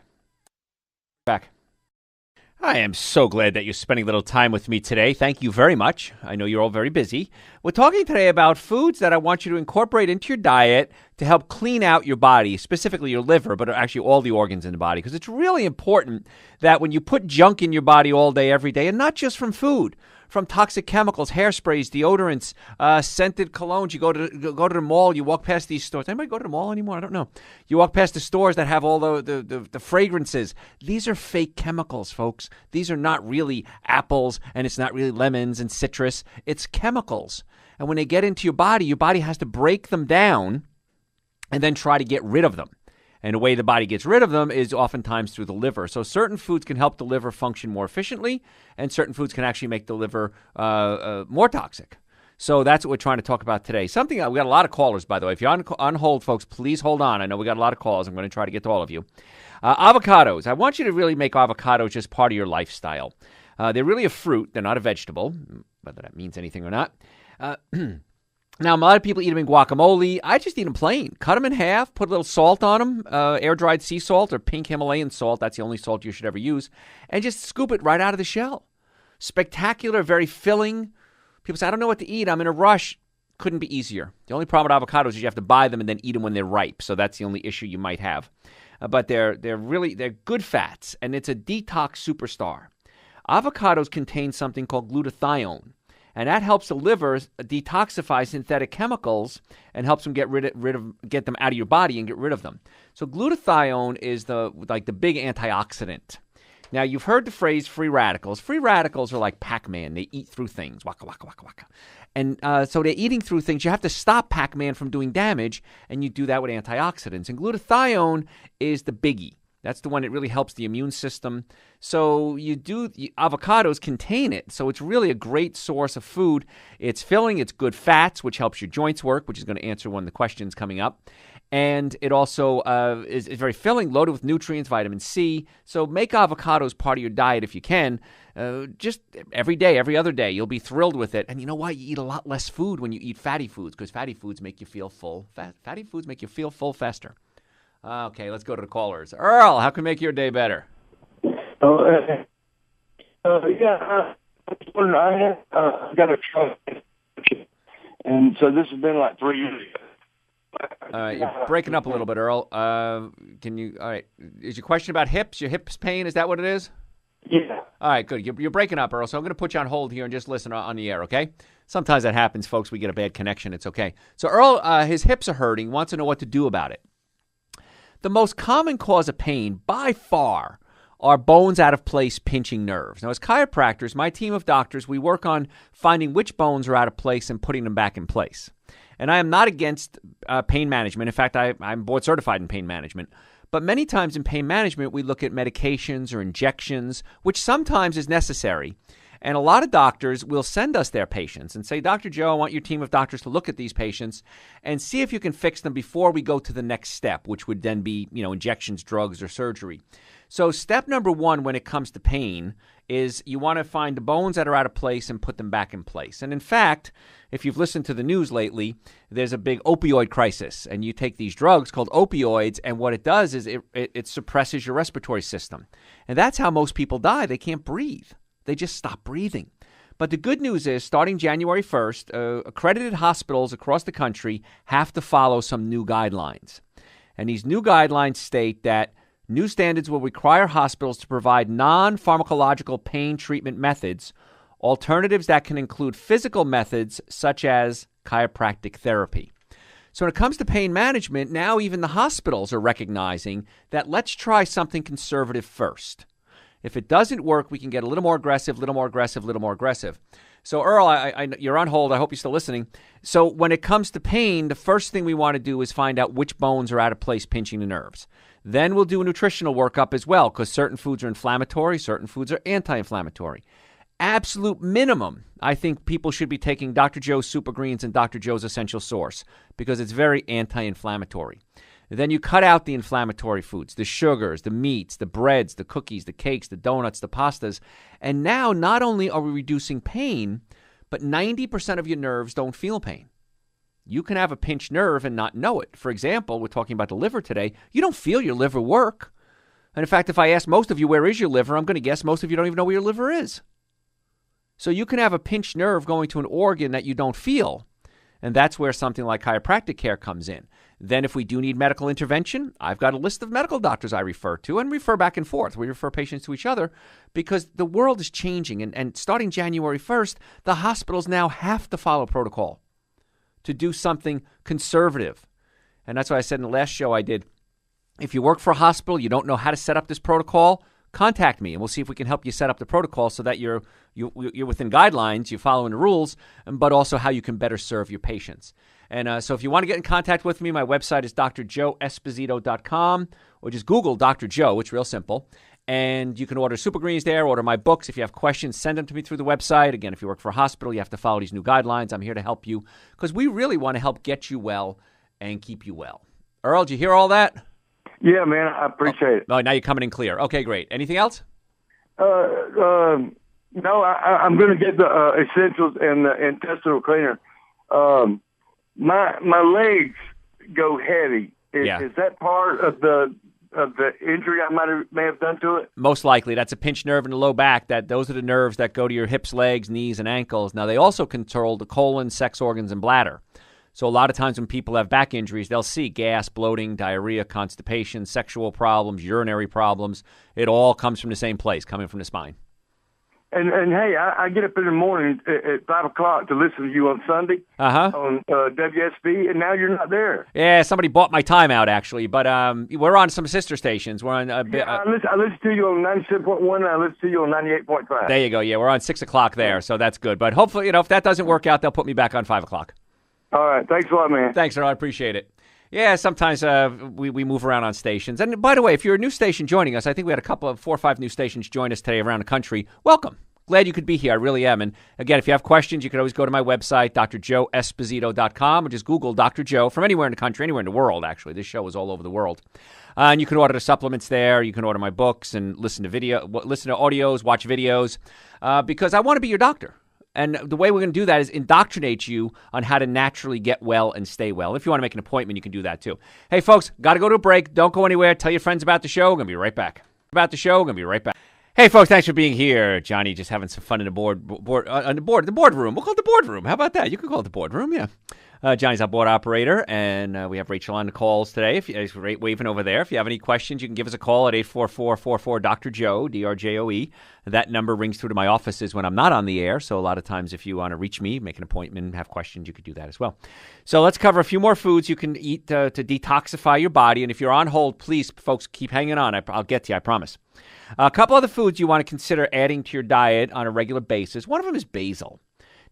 I am so glad that you're spending a little time with me today. Thank you very much. I know you're all very busy. We're talking today about foods that I want you to incorporate into your diet to help clean out your body, specifically your liver, but actually all the organs in the body, because it's really important that when you put junk in your body all day, every day, and not just from food, from toxic chemicals, hairsprays, deodorants, scented colognes. You go to the mall, you walk past these stores. Anybody go to the mall anymore? I don't know. You walk past the stores that have all the fragrances. These are fake chemicals, folks. These are not really apples, and it's not really lemons and citrus. It's chemicals. And when they get into your body has to break them down and then try to get rid of them. And the way the body gets rid of them is oftentimes through the liver. So certain foods can help the liver function more efficiently, and certain foods can actually make the liver more toxic. So that's what we're trying to talk about today. We got a lot of callers, by the way. If you're on hold, folks, please hold on. I know we got a lot of calls. I'm going to try to get to all of you. Avocados. I want you to really make avocados just part of your lifestyle. They're really a fruit. They're not a vegetable, whether that means anything or not. Now, a lot of people eat them in guacamole. I just eat them plain. Cut them in half, put a little salt on them, air-dried sea salt or pink Himalayan salt. That's the only salt you should ever use. And just scoop it right out of the shell. Spectacular, very filling. People say, I don't know what to eat. I'm in a rush. Couldn't be easier. The only problem with avocados is you have to buy them and then eat them when they're ripe. So that's the only issue you might have. But they're good fats, and it's a detox superstar. Avocados contain something called glutathione. And that helps the liver detoxify synthetic chemicals and helps them get them out of your body and get rid of them. So glutathione is the big antioxidant. Now, you've heard the phrase free radicals. Free radicals are like Pac-Man. They eat through things. Waka, waka, waka, waka. And so they're eating through things. You have to stop Pac-Man from doing damage, and you do that with antioxidants. And glutathione is the biggie. That's the one that really helps the immune system. So avocados contain it. So it's really a great source of food. It's filling. It's good fats, which helps your joints work, which is going to answer one of the questions coming up. And it also is very filling, loaded with nutrients, vitamin C. So make avocados part of your diet if you can. Just every day, every other day, you'll be thrilled with it. And you know why? You eat a lot less food when you eat fatty foods, because fatty foods make you feel full. Fatty foods make you feel full faster. Okay, let's go to the callers. Earl, how can we make your day better? I got a truck, and so this has been like 3 years ago. You're breaking up a little bit, Earl. All right, is your question about hips? Your hips pain, is that what it is? Yeah. All right, good. You're breaking up, Earl, so I'm going to put you on hold here and just listen on the air, okay? Sometimes that happens, folks. We get a bad connection. It's okay. So Earl, his hips are hurting, wants to know what to do about it. The most common cause of pain, by far, are bones out of place pinching nerves. Now, as chiropractors, my team of doctors, we work on finding which bones are out of place and putting them back in place. And I am not against pain management. In fact, I'm board certified in pain management. But many times in pain management, we look at medications or injections, which sometimes is necessary. And a lot of doctors will send us their patients and say, Dr. Joe, I want your team of doctors to look at these patients and see if you can fix them before we go to the next step, which would then be, injections, drugs, or surgery. So step number one when it comes to pain is you want to find the bones that are out of place and put them back in place. And in fact, if you've listened to the news lately, there's a big opioid crisis. And you take these drugs called opioids, and what it does is it suppresses your respiratory system. And that's how most people die. They can't breathe. They just stop breathing. But the good news is, starting January 1st, accredited hospitals across the country have to follow some new guidelines. And these new guidelines state that new standards will require hospitals to provide non-pharmacological pain treatment methods, alternatives that can include physical methods such as chiropractic therapy. So when it comes to pain management, now even the hospitals are recognizing that let's try something conservative first. If it doesn't work, we can get a little more aggressive, little more aggressive, little more aggressive. So, Earl, you're on hold. I hope you're still listening. So when it comes to pain, the first thing we want to do is find out which bones are out of place pinching the nerves. Then we'll do a nutritional workup as well, because certain foods are inflammatory, certain foods are anti-inflammatory. Absolute minimum, I think people should be taking Dr. Joe's Super Greens and Dr. Joe's Essential Source, because it's very anti-inflammatory. Then you cut out the inflammatory foods, the sugars, the meats, the breads, the cookies, the cakes, the donuts, the pastas. And now not only are we reducing pain, but 90% of your nerves don't feel pain. You can have a pinched nerve and not know it. For example, we're talking about the liver today. You don't feel your liver work. And in fact, if I ask most of you, where is your liver? I'm going to guess most of you don't even know where your liver is. So you can have a pinched nerve going to an organ that you don't feel. And that's where something like chiropractic care comes in. Then if we do need medical intervention, I've got a list of medical doctors I refer to and refer back and forth. We refer patients to each other because the world is changing. And starting January 1st, the hospitals now have to follow protocol to do something conservative. And that's why I said in the last show I did, if you work for a hospital, you don't know how to set up this protocol, contact me and we'll see if we can help you set up the protocol so that you're within guidelines, you're following the rules, but also how you can better serve your patients. And so if you want to get in contact with me, my website is drjoeesposito.com, or just Google Dr. Joe. It's real simple. And you can order Super Greens there, order my books. If you have questions, send them to me through the website. Again, if you work for a hospital, you have to follow these new guidelines. I'm here to help you because we really want to help get you well and keep you well. Earl, did you hear all that? Yeah, man, I appreciate it. Oh, now you're coming in clear. Okay, great. Anything else? No, I'm going to get the essentials and the intestinal cleaner. My legs go heavy. Is that part of the injury I may have done to it? Most likely. That's a pinched nerve in the low back. Those are the nerves that go to your hips, legs, knees, and ankles. Now, they also control the colon, sex organs, and bladder. So a lot of times when people have back injuries, they'll see gas, bloating, diarrhea, constipation, sexual problems, urinary problems. It all comes from the same place, coming from the spine. And hey, I get up in the morning at 5 o'clock to listen to you on Sunday on WSB, and now you're not there. Yeah, somebody bought my time out, actually. But we're on some sister stations. We're on. I listen to you on 97.1, and I listen to you on 98.5. There you go. Yeah, we're on 6 o'clock there, so that's good. But hopefully, if that doesn't work out, they'll put me back on 5 o'clock. All right. Thanks a lot, man. Thanks, sir. I appreciate it. Yeah, sometimes we move around on stations. And by the way, if you're a new station joining us, I think we had a couple of 4 or 5 new stations join us today around the country. Welcome. Glad you could be here. I really am. And again, if you have questions, you can always go to my website, drjoeesposito.com, or just Google Dr. Joe from anywhere in the country, anywhere in the world, actually. This show is all over the world. And you can order the supplements there. You can order my books and listen to audios, watch videos, because I want to be your doctor. And the way we're going to do that is indoctrinate you on how to naturally get well and stay well. If you want to make an appointment, you can do that too. Hey, folks, got to go to a break. Don't go anywhere. Tell your friends about the show. We're going to be right back. Hey, folks, thanks for being here. Johnny, just having some fun in the boardroom. We'll call it the boardroom. How about that? You can call it the boardroom, yeah. Johnny's our board operator, and we have Rachel on the calls today. If you're waving over there. If you have any questions, you can give us a call at 844-44-DR-JOE, D-R-J-O-E. That number rings through to my offices when I'm not on the air, so a lot of times if you want to reach me, make an appointment, have questions, you could do that as well. So let's cover a few more foods you can eat to detoxify your body, and if you're on hold, please, folks, keep hanging on. I'll get to you, I promise. A couple other foods you want to consider adding to your diet on a regular basis. One of them is basil.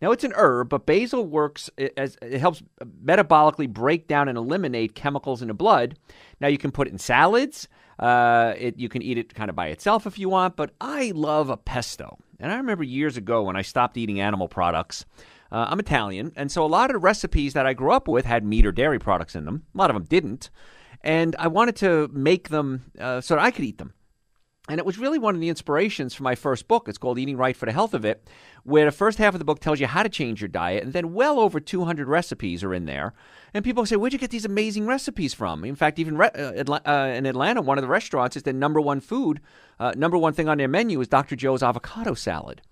Now, it's an herb, but basil works as it helps metabolically break down and eliminate chemicals in the blood. Now, you can put it in salads. You can eat it kind of by itself if you want, but I love a pesto. And I remember years ago when I stopped eating animal products. I'm Italian, and so a lot of the recipes that I grew up with had meat or dairy products in them. A lot of them didn't. And I wanted to make them so that I could eat them. And it was really one of the inspirations for my first book. It's called Eating Right for the Health of It, where the first half of the book tells you how to change your diet, and then well over 200 recipes are in there. And people say, where'd you get these amazing recipes from? In fact, even in Atlanta, one of the restaurants is the number one thing on their menu is Dr. Joe's avocado salad.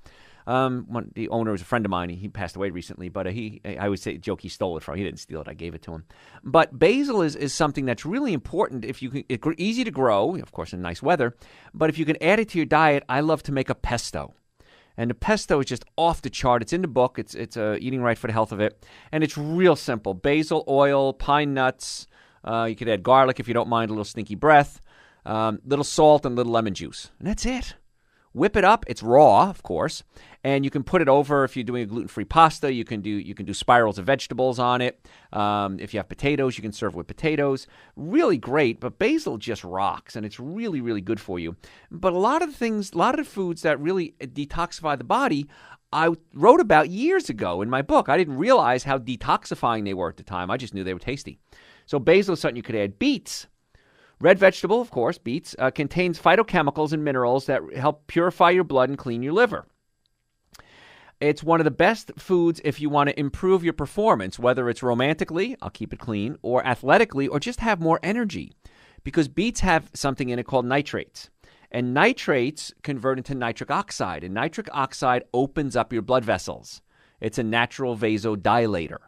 The owner is a friend of mine. He passed away recently, but I would joke he stole it from. He didn't steal it. I gave it to him. But basil is something that's really important. It's easy to grow, of course, in nice weather. But if you can add it to your diet, I love to make a pesto. And the pesto is just off the chart. It's in the book. It's Eating Right for the Health of It. And it's real simple. Basil, oil, pine nuts. You could add garlic if you don't mind a little stinky breath. Little salt and little lemon juice. And that's it. Whip it up. It's raw, of course, and you can put it over if you're doing a gluten-free pasta. You can do spirals of vegetables on it. If you have potatoes, you can serve with potatoes. Really great, but basil just rocks, and it's really, really good for you. But a lot of the foods that really detoxify the body, I wrote about years ago in my book. I didn't realize how detoxifying they were at the time. I just knew they were tasty. So basil is something you could add. Beets. Red vegetable, of course, beets, contains phytochemicals and minerals that help purify your blood and clean your liver. It's one of the best foods if you want to improve your performance, whether it's romantically, I'll keep it clean, or athletically, or just have more energy. Because beets have something in it called nitrates. And nitrates convert into nitric oxide. And nitric oxide opens up your blood vessels. It's a natural vasodilator.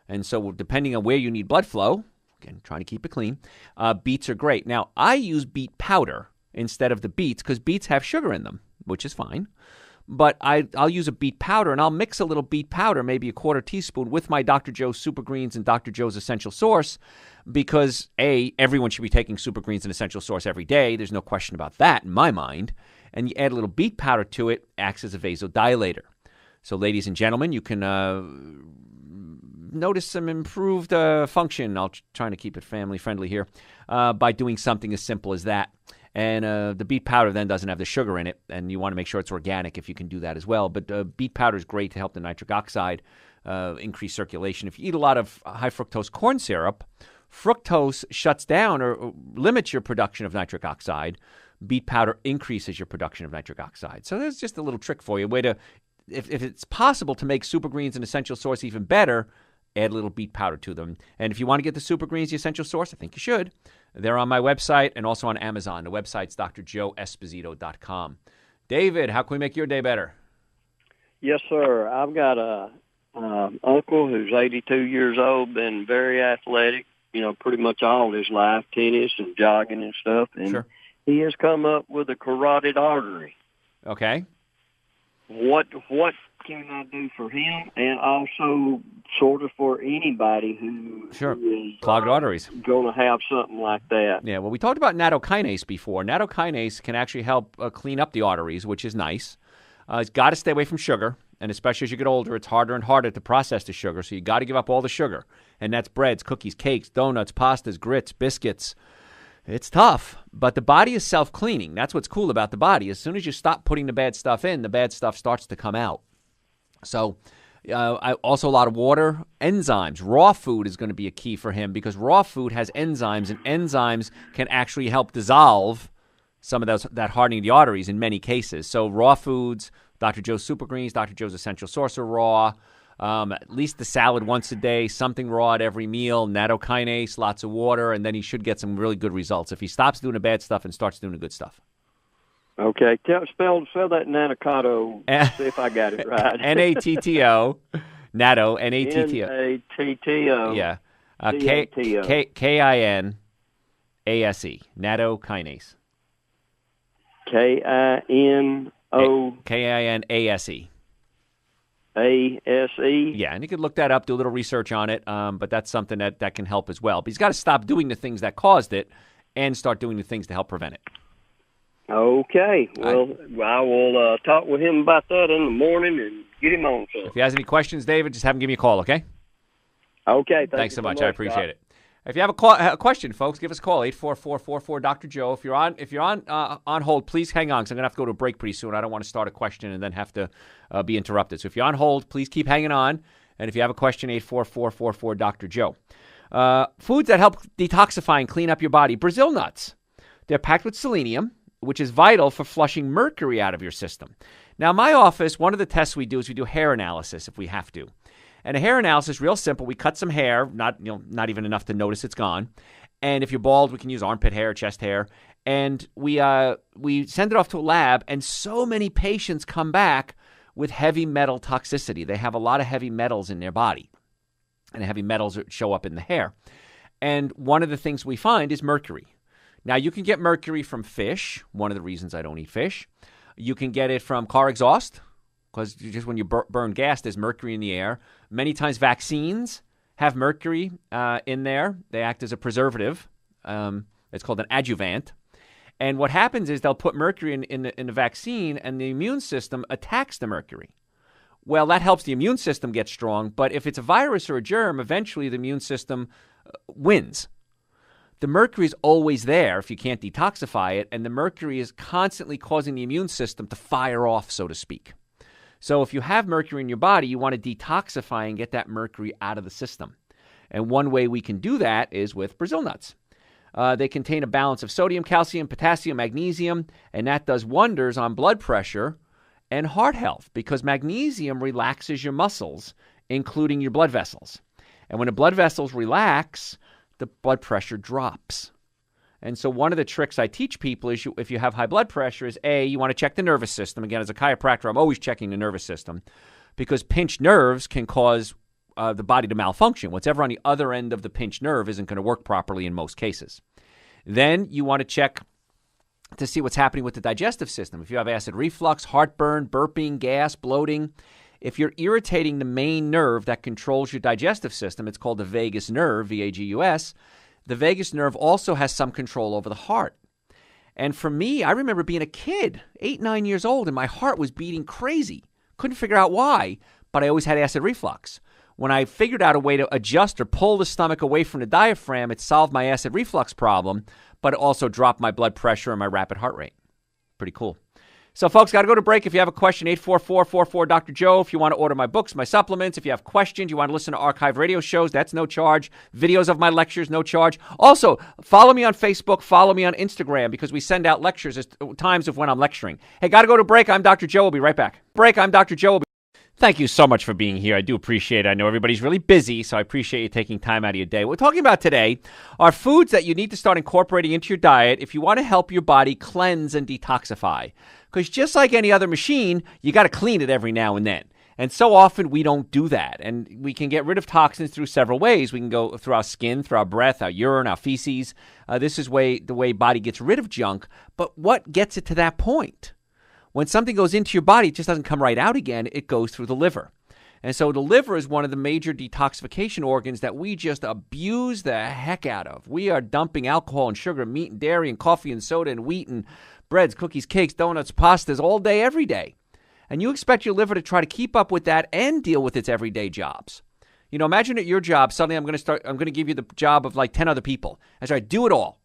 And so depending on where you need blood flow, again, trying to keep it clean, beets are great. Now, I use beet powder instead of the beets because beets have sugar in them, which is fine. But I'll use a beet powder, and I'll mix a little beet powder, maybe a quarter teaspoon, with my Dr. Joe's Super Greens and Dr. Joe's Essential Source because, A, everyone should be taking Super Greens and Essential Source every day. There's no question about that in my mind. And you add a little beet powder to it, acts as a vasodilator. So, ladies and gentlemen, you can notice some improved function. I'll try to keep it family-friendly here by doing something as simple as that. And the beet powder then doesn't have the sugar in it, and you want to make sure it's organic if you can do that as well. But beet powder is great to help the nitric oxide increase circulation. If you eat a lot of high fructose corn syrup, fructose shuts down or limits your production of nitric oxide. Beet powder increases your production of nitric oxide. So there's just a little trick for you. If it's possible to make Super Greens and Essential Source even better, add a little beet powder to them. And if you want to get the Super Greens, the Essential Source, I think you should. They're on my website and also on Amazon. The website's drjoeesposito.com. David, how can we make your day better? Yes, sir. I've got a uncle who's 82 years old, been very athletic, pretty much all his life, tennis and jogging and stuff. And sure. He has come up with a carotid artery. Okay. what can I do for him, and also sort of for anybody who is clogged arteries going to have something like that. Yeah, well, we talked about nattokinase before. Nattokinase can actually help clean up the arteries, which is nice. It's got to stay away from sugar, and especially as you get older, it's harder and harder to process the sugar, so you got to give up all the sugar, and that's breads, cookies, cakes, donuts, pastas, grits, biscuits. It's tough, but the body is self-cleaning. That's what's cool about the body. As soon as you stop putting the bad stuff in, the bad stuff starts to come out. So also a lot of water, enzymes. Raw food is going to be a key for him because raw food has enzymes, and enzymes can actually help dissolve some of that hardening of the arteries in many cases. So raw foods, Dr. Joe's Super Greens, Dr. Joe's Essential Source are raw. At least the salad once a day, something raw at every meal, nattokinase, lots of water, and then he should get some really good results if he stops doing the bad stuff and starts doing the good stuff. Okay, spell that nanocotto, see if I got it right. N-A-T-T-O, natto, N-A-T-T-O. N-A-T-T-O. Yeah. K-I-N-A-S-E, nattokinase. K-I-N-O. K-I-N-A-S-E. A-S-E? Yeah, and you could look that up, do a little research on it, but that's something that can help as well. But he's got to stop doing the things that caused it and start doing the things to help prevent it. Okay. Well, I will talk with him about that in the morning and get him on. If he has any questions, David, just have him give me a call, okay? Okay. Thanks so much. I appreciate it. If you have a question, folks, give us a call, 844-44-Dr. Joe. If you're on hold, please hang on because I'm going to have to go to a break pretty soon. I don't want to start a question and then have to be interrupted. So if you're on hold, please keep hanging on. And if you have a question, 844-44-Dr. Joe. Foods that help detoxify and clean up your body. Brazil nuts. They're packed with selenium, which is vital for flushing mercury out of your system. Now, in my office, one of the tests we do is we do hair analysis if we have to. And a hair analysis, real simple. We cut some hair, not even enough to notice it's gone. And if you're bald, we can use armpit hair, chest hair. And we send it off to a lab, and so many patients come back with heavy metal toxicity. They have a lot of heavy metals in their body, and heavy metals show up in the hair. And one of the things we find is mercury. Now, you can get mercury from fish, one of the reasons I don't eat fish. You can get it from car exhaust, because just when you burn gas, there's mercury in the air. Many times vaccines have mercury in there. They act as a preservative. It's called an adjuvant. And what happens is they'll put mercury in the vaccine, and the immune system attacks the mercury. Well, that helps the immune system get strong, but if it's a virus or a germ, eventually the immune system wins. The mercury is always there if you can't detoxify it, and the mercury is constantly causing the immune system to fire off, so to speak. So if you have mercury in your body, you want to detoxify and get that mercury out of the system. And one way we can do that is with Brazil nuts. They contain a balance of sodium, calcium, potassium, magnesium, and that does wonders on blood pressure and heart health because magnesium relaxes your muscles, including your blood vessels. And when the blood vessels relax, the blood pressure drops. And so one of the tricks I teach people is if you have high blood pressure is, A, you want to check the nervous system. Again, as a chiropractor, I'm always checking the nervous system because pinched nerves can cause the body to malfunction. Whatever on the other end of the pinched nerve isn't going to work properly in most cases. Then you want to check to see what's happening with the digestive system. If you have acid reflux, heartburn, burping, gas, bloating, if you're irritating the main nerve that controls your digestive system, it's called the vagus nerve, V-A-G-U-S. The vagus nerve also has some control over the heart. And for me, I remember being a kid, 8, 9 years old, and my heart was beating crazy. Couldn't figure out why, but I always had acid reflux. When I figured out a way to adjust or pull the stomach away from the diaphragm, it solved my acid reflux problem, but it also dropped my blood pressure and my rapid heart rate. Pretty cool. So, folks, got to go to break. If you have a question, 844-44-Dr. Joe. If you want to order my books, my supplements, if you have questions, you want to listen to archive radio shows, that's no charge. Videos of my lectures, no charge. Also, follow me on Facebook, follow me on Instagram, because we send out lectures at times of when I'm lecturing. Hey, got to go to break. I'm Dr. Joe. We'll be right back. I'm Dr. Joe. Thank you so much for being here. I do appreciate it. I know everybody's really busy, so I appreciate you taking time out of your day. What we're talking about today are foods that you need to start incorporating into your diet if you want to help your body cleanse and detoxify. Because just like any other machine, you got to clean it every now and then. And so often we don't do that. And we can get rid of toxins through several ways. We can go through our skin, through our breath, our urine, our feces. This is the way body gets rid of junk. But what gets it to that point? When something goes into your body, it just doesn't come right out again. It goes through the liver. And so the liver is one of the major detoxification organs that we just abuse the heck out of. We are dumping alcohol and sugar, meat and dairy and coffee and soda and wheat and breads, cookies, cakes, donuts, pastas all day, every day. And you expect your liver to try to keep up with that and deal with its everyday jobs. You know, imagine at your job, suddenly I'm going to give you the job of like 10 other people. That's right, do it all.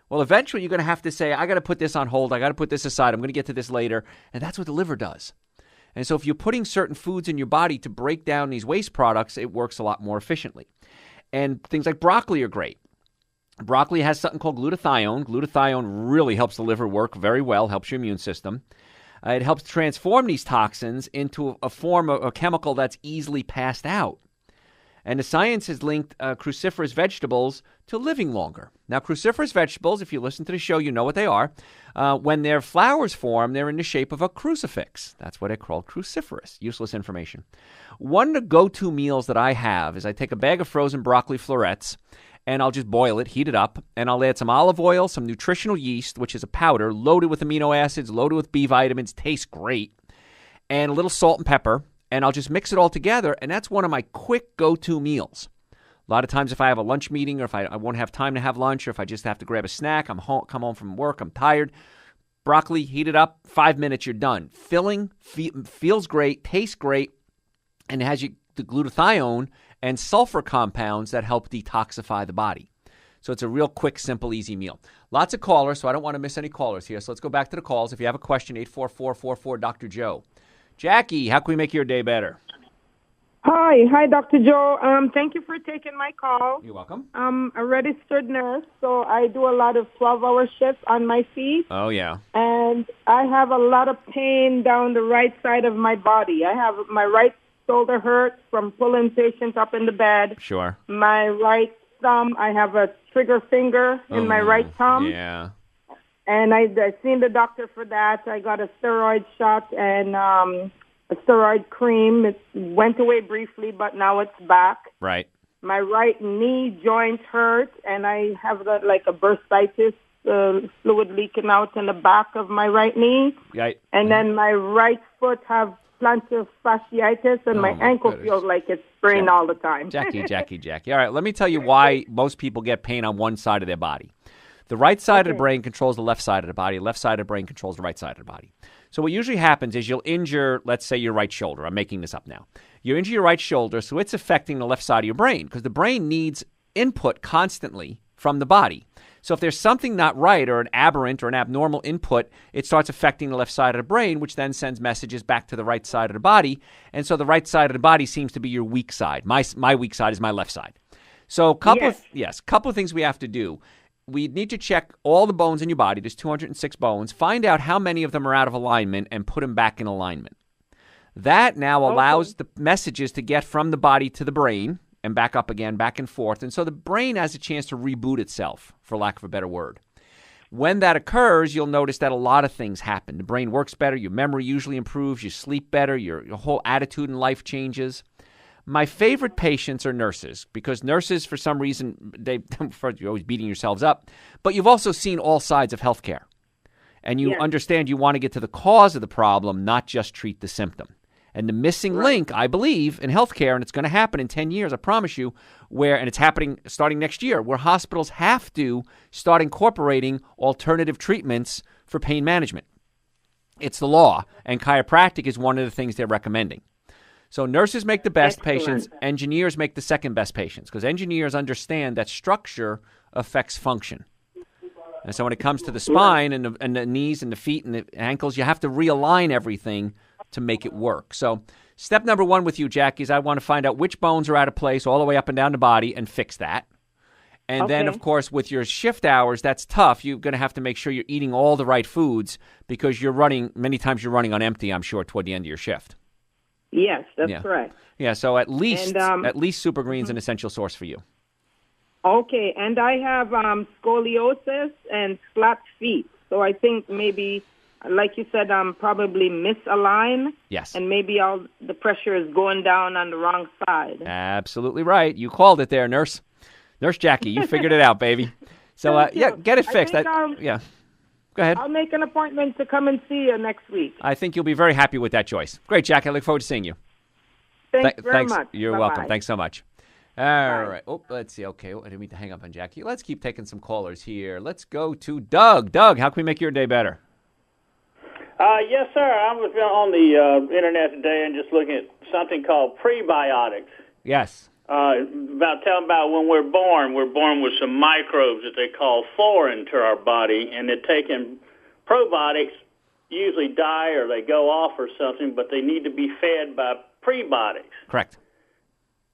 Well, eventually you're going to have to say, I got to put this on hold. I got to put this aside. I'm going to get to this later. And that's what the liver does. And so if you're putting certain foods in your body to break down these waste products, it works a lot more efficiently. And things like broccoli are great. Broccoli has something called glutathione. Glutathione really helps the liver work very well, helps your immune system. It helps transform these toxins into a form of a chemical that's easily passed out. And the science has linked cruciferous vegetables to living longer. Now, cruciferous vegetables, if you listen to the show, you know what they are. When their flowers form, they're in the shape of a crucifix. That's why they're called cruciferous. Useless information. One of the go-to meals that I have is I take a bag of frozen broccoli florets, and I'll just boil it, heat it up, and I'll add some olive oil, some nutritional yeast, which is a powder, loaded with amino acids, loaded with B vitamins, tastes great, and a little salt and pepper. And I'll just mix it all together, and that's one of my quick go-to meals. A lot of times if I have a lunch meeting or if I won't have time to have lunch or if I just have to grab a snack, come home from work, I'm tired, broccoli, heat it up, 5 minutes, you're done. Filling, feels great, tastes great, and it has the glutathione and sulfur compounds that help detoxify the body. So it's a real quick, simple, easy meal. Lots of callers, so I don't want to miss any callers here. So let's go back to the calls. If you have a question, 844-44-Dr. Joe. Jackie, how can we make your day better? Hi, Dr. Joe. Thank you for taking my call. You're welcome. I'm a registered nurse, so I do a lot of 12-hour shifts on my feet. Oh, yeah. And I have a lot of pain down the right side of my body. I have my right shoulder hurts from pulling patients up in the bed. Sure. My right thumb, I have a trigger finger in my right thumb. Yeah. And I seen the doctor for that. I got a steroid shot and a steroid cream. It went away briefly, but now it's back. Right. My right knee joint hurt, and I have like a bursitis fluid leaking out in the back of my right knee. Right. And then my right foot have plantar fasciitis, and my ankle feels like it's sprained all the time. Jackie. All right, let me tell you why most people get pain on one side of their body. The right side of the brain controls the left side of the body. The left side of the brain controls the right side of the body. So what usually happens is you'll injure, let's say, your right shoulder. I'm making this up now. You injure your right shoulder, so it's affecting the left side of your brain because the brain needs input constantly from the body. So if there's something not right or an aberrant or an abnormal input, it starts affecting the left side of the brain, which then sends messages back to the right side of the body. And so the right side of the body seems to be your weak side. My weak side is my left side. So couple of things we have to do. We need to check all the bones in your body. There's 206 bones. Find out how many of them are out of alignment and put them back in alignment. That now allows the messages to get from the body to the brain and back up again, back and forth. And so the brain has a chance to reboot itself, for lack of a better word. When that occurs, you'll notice that a lot of things happen. The brain works better. Your memory usually improves. You sleep better. Your whole attitude in life changes. My favorite patients are nurses because nurses, for some reason, you're always beating yourselves up, but you've also seen all sides of healthcare. And you understand you want to get to the cause of the problem, not just treat the symptom. And the missing link, I believe, in healthcare, and it's going to happen in 10 years, I promise you, and it's happening starting next year, where hospitals have to start incorporating alternative treatments for pain management. It's the law, and chiropractic is one of the things they're recommending. So nurses make the best patients, engineers make the second best patients, because engineers understand that structure affects function. And so when it comes to the spine and the knees and the feet and the ankles, you have to realign everything to make it work. So step number one with you, Jackie, is I want to find out which bones are out of place all the way up and down the body and fix that. And then, of course, with your shift hours, that's tough. You're going to have to make sure you're eating all the right foods because many times you're running on empty, I'm sure, toward the end of your shift. Yes, that's correct. Yeah, so at least Super Green's an essential source for you. Okay, and I have scoliosis and flat feet. So I think maybe, like you said, I'm probably misaligned. Yes. And maybe all the pressure is going down on the wrong side. Absolutely right. You called it there, Nurse Jackie. You figured it out, baby. So, get it fixed. Go ahead. I'll make an appointment to come and see you next week. I think you'll be very happy with that choice. Great, Jack. I look forward to seeing you. Thanks very much. You're Bye-bye. welcome. Thanks so much. All right. Oh, let's see. Okay, I didn't mean to hang up on Jackie. Let's keep taking some callers here. Let's go to Doug. Doug, how can we make your day better? Yes, sir. I was on the internet today and just looking at something called prebiotics. Yes. Talking about when we're born with some microbes that they call foreign to our body, and they're taking probiotics usually die or they go off or something, but they need to be fed by prebiotics. Correct.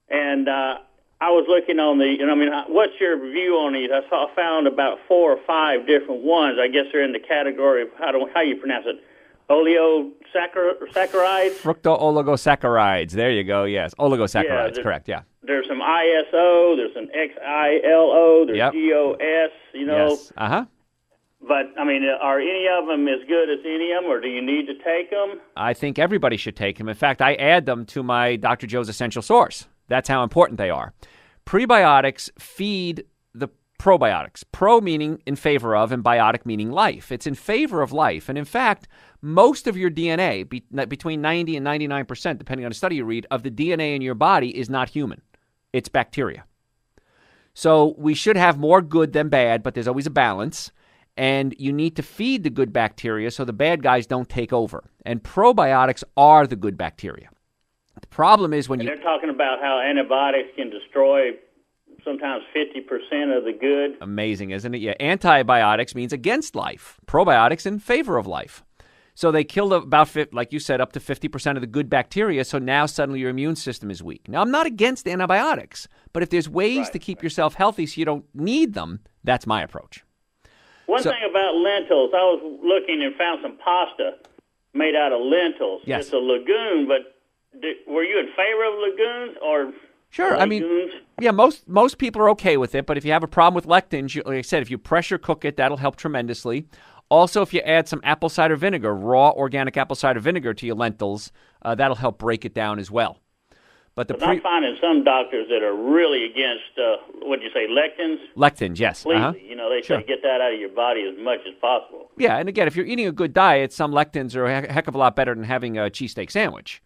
And I was looking on what's your view on these? I found about 4 or 5 different ones. I guess they're in the category of how you pronounce it, oleosaccharides. Fructooligosaccharides. There you go. Yes, oligosaccharides. Yeah, correct. Yeah. There's some ISO. There's some XILO. There's GOS. Yes. But, are any of them as good as any of them, or do you need to take them? I think everybody should take them. In fact, I add them to my Dr. Joe's Essential Source. That's how important they are. Prebiotics feed the probiotics. Pro meaning in favor of, and biotic meaning life. It's in favor of life. And in fact, most of your DNA, between 90 and 99%, depending on the study you read, of the DNA in your body is not human. It's bacteria. So we should have more good than bad, but there's always a balance. And you need to feed the good bacteria so the bad guys don't take over. And probiotics are the good bacteria. The problem is when they're talking about how antibiotics can destroy sometimes 50% of the good. Amazing, isn't it? Yeah, antibiotics means against life. Probiotics in favor of life. So they killed about, like you said, up to 50% of the good bacteria, so now suddenly your immune system is weak. Now, I'm not against antibiotics, but if there's ways to keep yourself healthy so you don't need them, that's my approach. One thing about lentils, I was looking and found some pasta made out of lentils. Yes. It's a legume, but were you in favor of legumes or Sure. legumes? Most people are okay with it, but if you have a problem with lectins, like I said, if you pressure cook it, that'll help tremendously. Also, if you add some apple cider vinegar, raw organic apple cider vinegar to your lentils, that'll help break it down as well. But I'm finding some doctors that are really against, what'd you say, lectins? Lectins, yes. Completely. They say get that out of your body as much as possible. Yeah, and again, if you're eating a good diet, some lectins are a heck of a lot better than having a cheesesteak sandwich.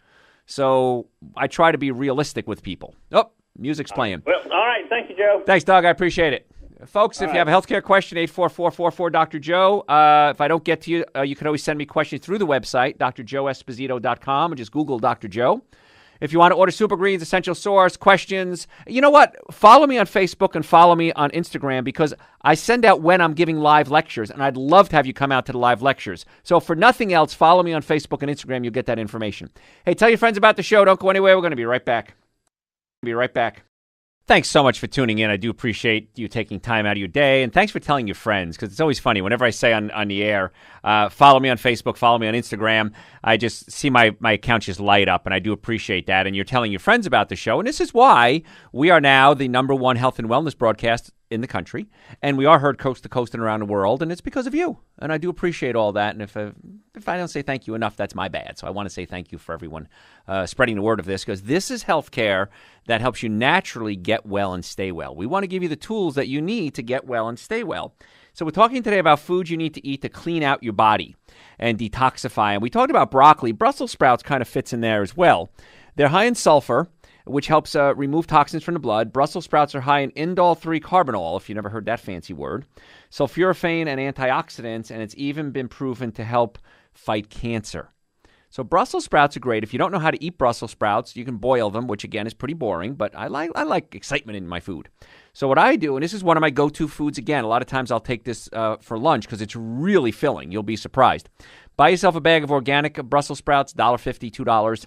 So I try to be realistic with people. Oh, music's playing. Well, all right. Thank you, Joe. Thanks, Doug. I appreciate it. Folks, if you have a healthcare question, 844-44-Dr. Joe. If I don't get to you, you can always send me questions through the website, drjoeesposito.com, or just Google Dr. Joe. If you want to order Super Greens, Essential Source, questions, you know what? Follow me on Facebook and follow me on Instagram because I send out when I'm giving live lectures, and I'd love to have you come out to the live lectures. So for nothing else, follow me on Facebook and Instagram. You'll get that information. Hey, tell your friends about the show. Don't go anywhere. We're going to be right back. Thanks so much for tuning in. I do appreciate you taking time out of your day, and thanks for telling your friends, because it's always funny. Whenever I say on the air, follow me on Facebook, follow me on Instagram, I just see my account just light up, and I do appreciate that. And you're telling your friends about the show, and this is why we are now the #1 health and wellness broadcast in the country, and we are heard coast to coast and around the world, and it's because of you. And I do appreciate all that, and if I don't say thank you enough, that's my bad. So I want to say thank you for everyone spreading the word of this, because this is healthcare that helps you naturally get well and stay well. We want to give you the tools that you need to get well and stay well. So we're talking today about foods you need to eat to clean out your body and detoxify. And we talked about broccoli. Brussels sprouts kind of fits in there as well. They're high in sulfur, which helps remove toxins from the blood. Brussels sprouts are high in indole-3 carbinol, if you never heard that fancy word, sulforaphane and antioxidants, and it's even been proven to help fight cancer. So Brussels sprouts are great. If you don't know how to eat Brussels sprouts, you can boil them, which again is pretty boring, but I like excitement in my food. So what I do, and this is one of my go-to foods again, a lot of times I'll take this for lunch because it's really filling. You'll be surprised. Buy yourself a bag of organic Brussels sprouts, $1.50, $2.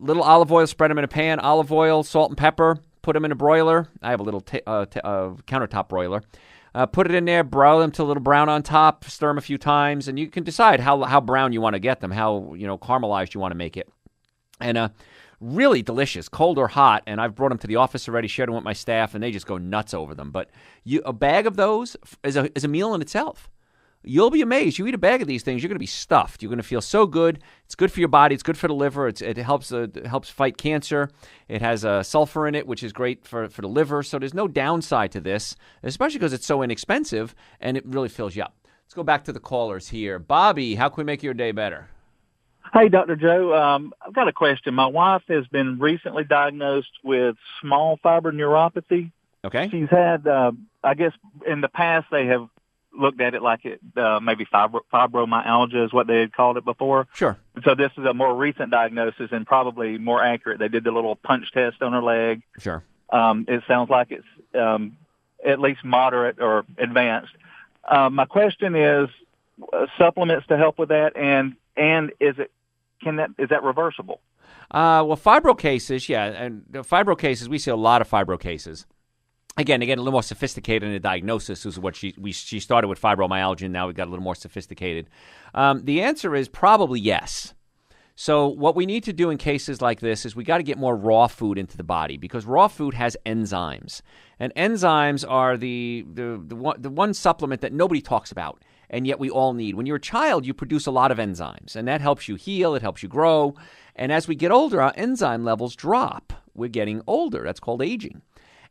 Little olive oil, spread them in a pan, olive oil, salt and pepper, put them in a broiler. I have a little countertop broiler. Put it in there, broil them till a little brown on top, stir them a few times, and you can decide how brown you want to get them, how caramelized you want to make it. And really delicious, cold or hot, and I've brought them to the office already, shared them with my staff, and they just go nuts over them. But a bag of those is a meal in itself. You'll be amazed. You eat a bag of these things, you're going to be stuffed. You're going to feel so good. It's good for your body. It's good for the liver. It helps fight cancer. It has sulfur in it, which is great for the liver. So there's no downside to this, especially because it's so inexpensive and it really fills you up. Let's go back to the callers here. Bobby, how can we make your day better? Hey, Dr. Joe. I've got a question. My wife has been recently diagnosed with small fiber neuropathy. Okay. She's had, I guess, in the past they have looked at it like it maybe fibromyalgia is what they had called it before. Sure. So this is a more recent diagnosis and probably more accurate. They did the little punch test on her leg. Sure. It sounds like it's at least moderate or advanced. My question is supplements to help with that, and is that reversible? Well, fibro cases, yeah, and fibro cases, we see a lot of fibro cases. Again, a little more sophisticated in the diagnosis is what she started with fibromyalgia, and now we got a little more sophisticated. The answer is probably yes. So what we need to do in cases like this is we got to get more raw food into the body because raw food has enzymes, and enzymes are the one supplement that nobody talks about, and yet we all need. When you're a child, you produce a lot of enzymes, and that helps you heal, it helps you grow, and as we get older, our enzyme levels drop. We're getting older. That's called aging.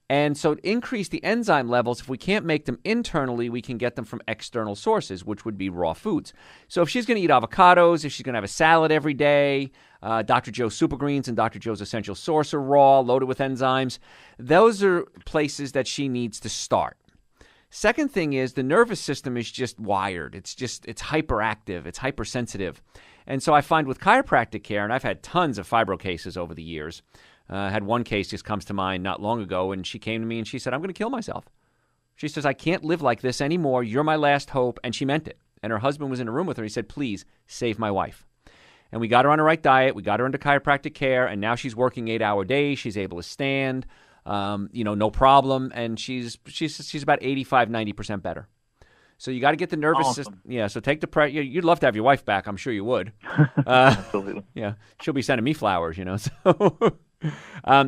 And so to increase the enzyme levels, if we can't make them internally, we can get them from external sources, which would be raw foods. So if she's going to eat avocados, if she's going to have a salad every day, Dr. Joe's Super Greens and Dr. Joe's Essential Source are raw, loaded with enzymes, those are places that she needs to start. Second thing is the nervous system is just wired. It's hyperactive. It's hypersensitive. And so I find with chiropractic care, and I've had tons of fibro cases over the years, I had one case just comes to mind not long ago, and she came to me and she said, I'm going to kill myself. She says, I can't live like this anymore. You're my last hope. And she meant it. And her husband was in a room with her. He said, please save my wife. And we got her on the right diet. We got her into chiropractic care. And now she's working 8-hour days. She's able to stand, no problem. And she's about 85, 90% better. So you got to get the nervous system. Yeah, so take the pressure. You'd love to have your wife back. I'm sure you would. Absolutely. Yeah, she'll be sending me flowers, So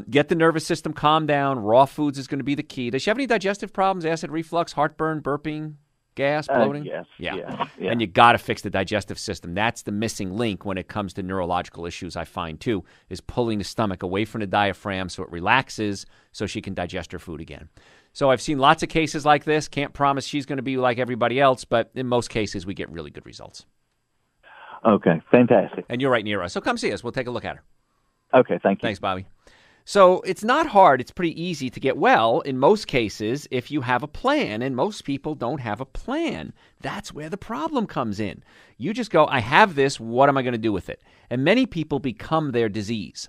get the nervous system calmed down. Raw foods is going to be the key. Does she have any digestive problems? Acid reflux, heartburn, burping, gas, bloating? Yes. Yeah. And you got to fix the digestive system. That's the missing link when it comes to neurological issues, I find, too, is pulling the stomach away from the diaphragm so it relaxes so she can digest her food again. So I've seen lots of cases like this. Can't promise she's going to be like everybody else, but in most cases we get really good results. Okay, fantastic. And you're right near us, so come see us. We'll take a look at her. Okay, thank you. Thanks, Bobby. So it's not hard. It's pretty easy to get well in most cases if you have a plan, and most people don't have a plan. That's where the problem comes in. You just go, I have this. What am I going to do with it? And many people become their disease.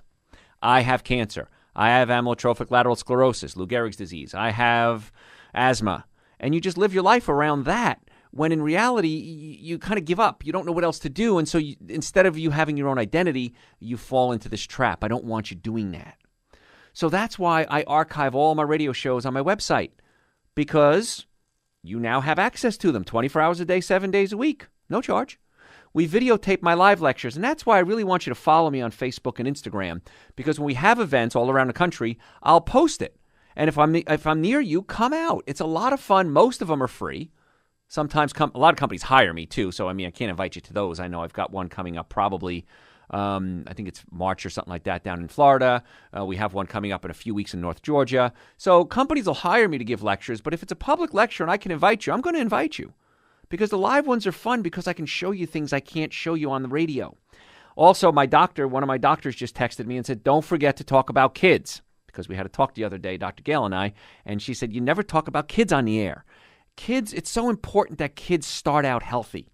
I have cancer. I have amyotrophic lateral sclerosis, Lou Gehrig's disease. I have asthma. And you just live your life around that, when in reality, you kind of give up. You don't know what else to do. And so instead of you having your own identity, you fall into this trap. I don't want you doing that. So that's why I archive all my radio shows on my website, because you now have access to them 24 hours a day, 7 days a week. No charge. We videotape my live lectures, and that's why I really want you to follow me on Facebook and Instagram, because when we have events all around the country, I'll post it. And if I'm near you, come out. It's a lot of fun. Most of them are free. Sometimes a lot of companies hire me too, so I can't invite you to those. I know I've got one coming up probably, I think it's March or something like that down in Florida. We have one coming up in a few weeks in North Georgia. So companies will hire me to give lectures, but if it's a public lecture and I can invite you, I'm going to invite you. Because the live ones are fun because I can show you things I can't show you on the radio. Also, one of my doctors just texted me and said, don't forget to talk about kids. Because we had a talk the other day, Dr. Gail and I, and she said, you never talk about kids on the air. Kids, it's so important that kids start out healthy.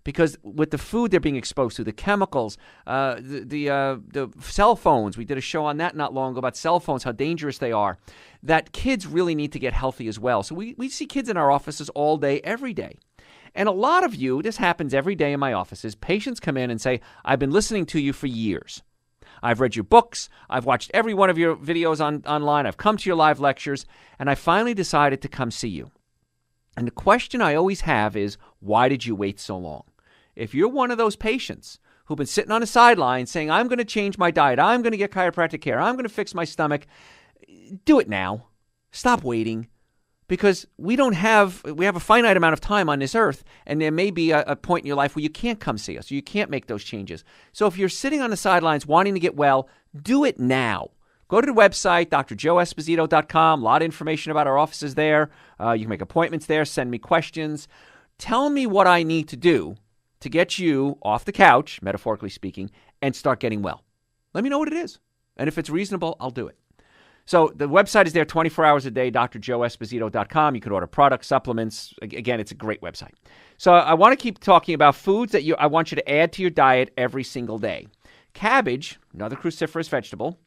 Because with the food they're being exposed to, the chemicals, the cell phones, we did a show on that not long ago about cell phones, how dangerous they are, that kids really need to get healthy as well. So we see kids in our offices all day, every day. And a lot of you, this happens every day in my offices, patients come in and say, I've been listening to you for years. I've read your books. I've watched every one of your videos online. I've come to your live lectures, and I finally decided to come see you. And the question I always have is, why did you wait so long? If you're one of those patients who've been sitting on the sideline saying, I'm going to change my diet, I'm going to get chiropractic care, I'm going to fix my stomach, do it now. Stop waiting. Because we have a finite amount of time on this earth, and there may be a point in your life where you can't come see us, or you can't make those changes. So if you're sitting on the sidelines wanting to get well, do it now. Go to the website, drjoeesposito.com. A lot of information about our offices there. You can make appointments there, send me questions. Tell me what I need to do to get you off the couch, metaphorically speaking, and start getting well. Let me know what it is. And if it's reasonable, I'll do it. So the website is there 24 hours a day, drjoeesposito.com. You can order products, supplements. Again, it's a great website. So I want to keep talking about foods that I want you to add to your diet every single day. Cabbage, another cruciferous vegetable,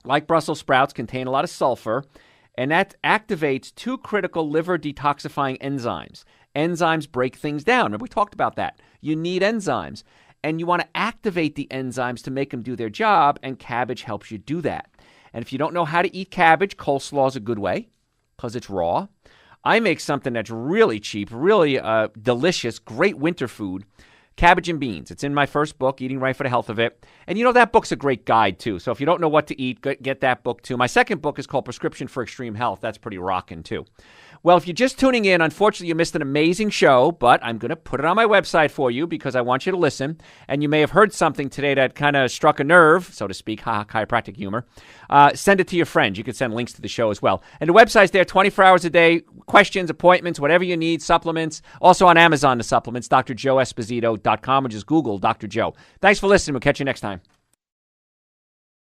like Brussels sprouts, contain a lot of sulfur, and that activates two critical liver detoxifying enzymes. Enzymes break things down. Remember, we talked about that. You need enzymes, and you want to activate the enzymes to make them do their job, and cabbage helps you do that. And if you don't know how to eat cabbage, coleslaw is a good way because it's raw. I make something that's really cheap, really delicious, great winter food, cabbage and beans. It's in my first book, Eating Right for the Health of It. And that book's a great guide, too. So if you don't know what to eat, get that book, too. My second book is called Prescription for Extreme Health. That's pretty rocking, too. Well, if you're just tuning in, unfortunately, you missed an amazing show, but I'm going to put it on my website for you because I want you to listen. And you may have heard something today that kind of struck a nerve, so to speak, chiropractic humor. Send it to your friends. You can send links to the show as well. And the website's there 24 hours a day, questions, appointments, whatever you need, supplements. Also on Amazon, the supplements, drjoeesposito.com, or just Google Dr. Joe. Thanks for listening. We'll catch you next time.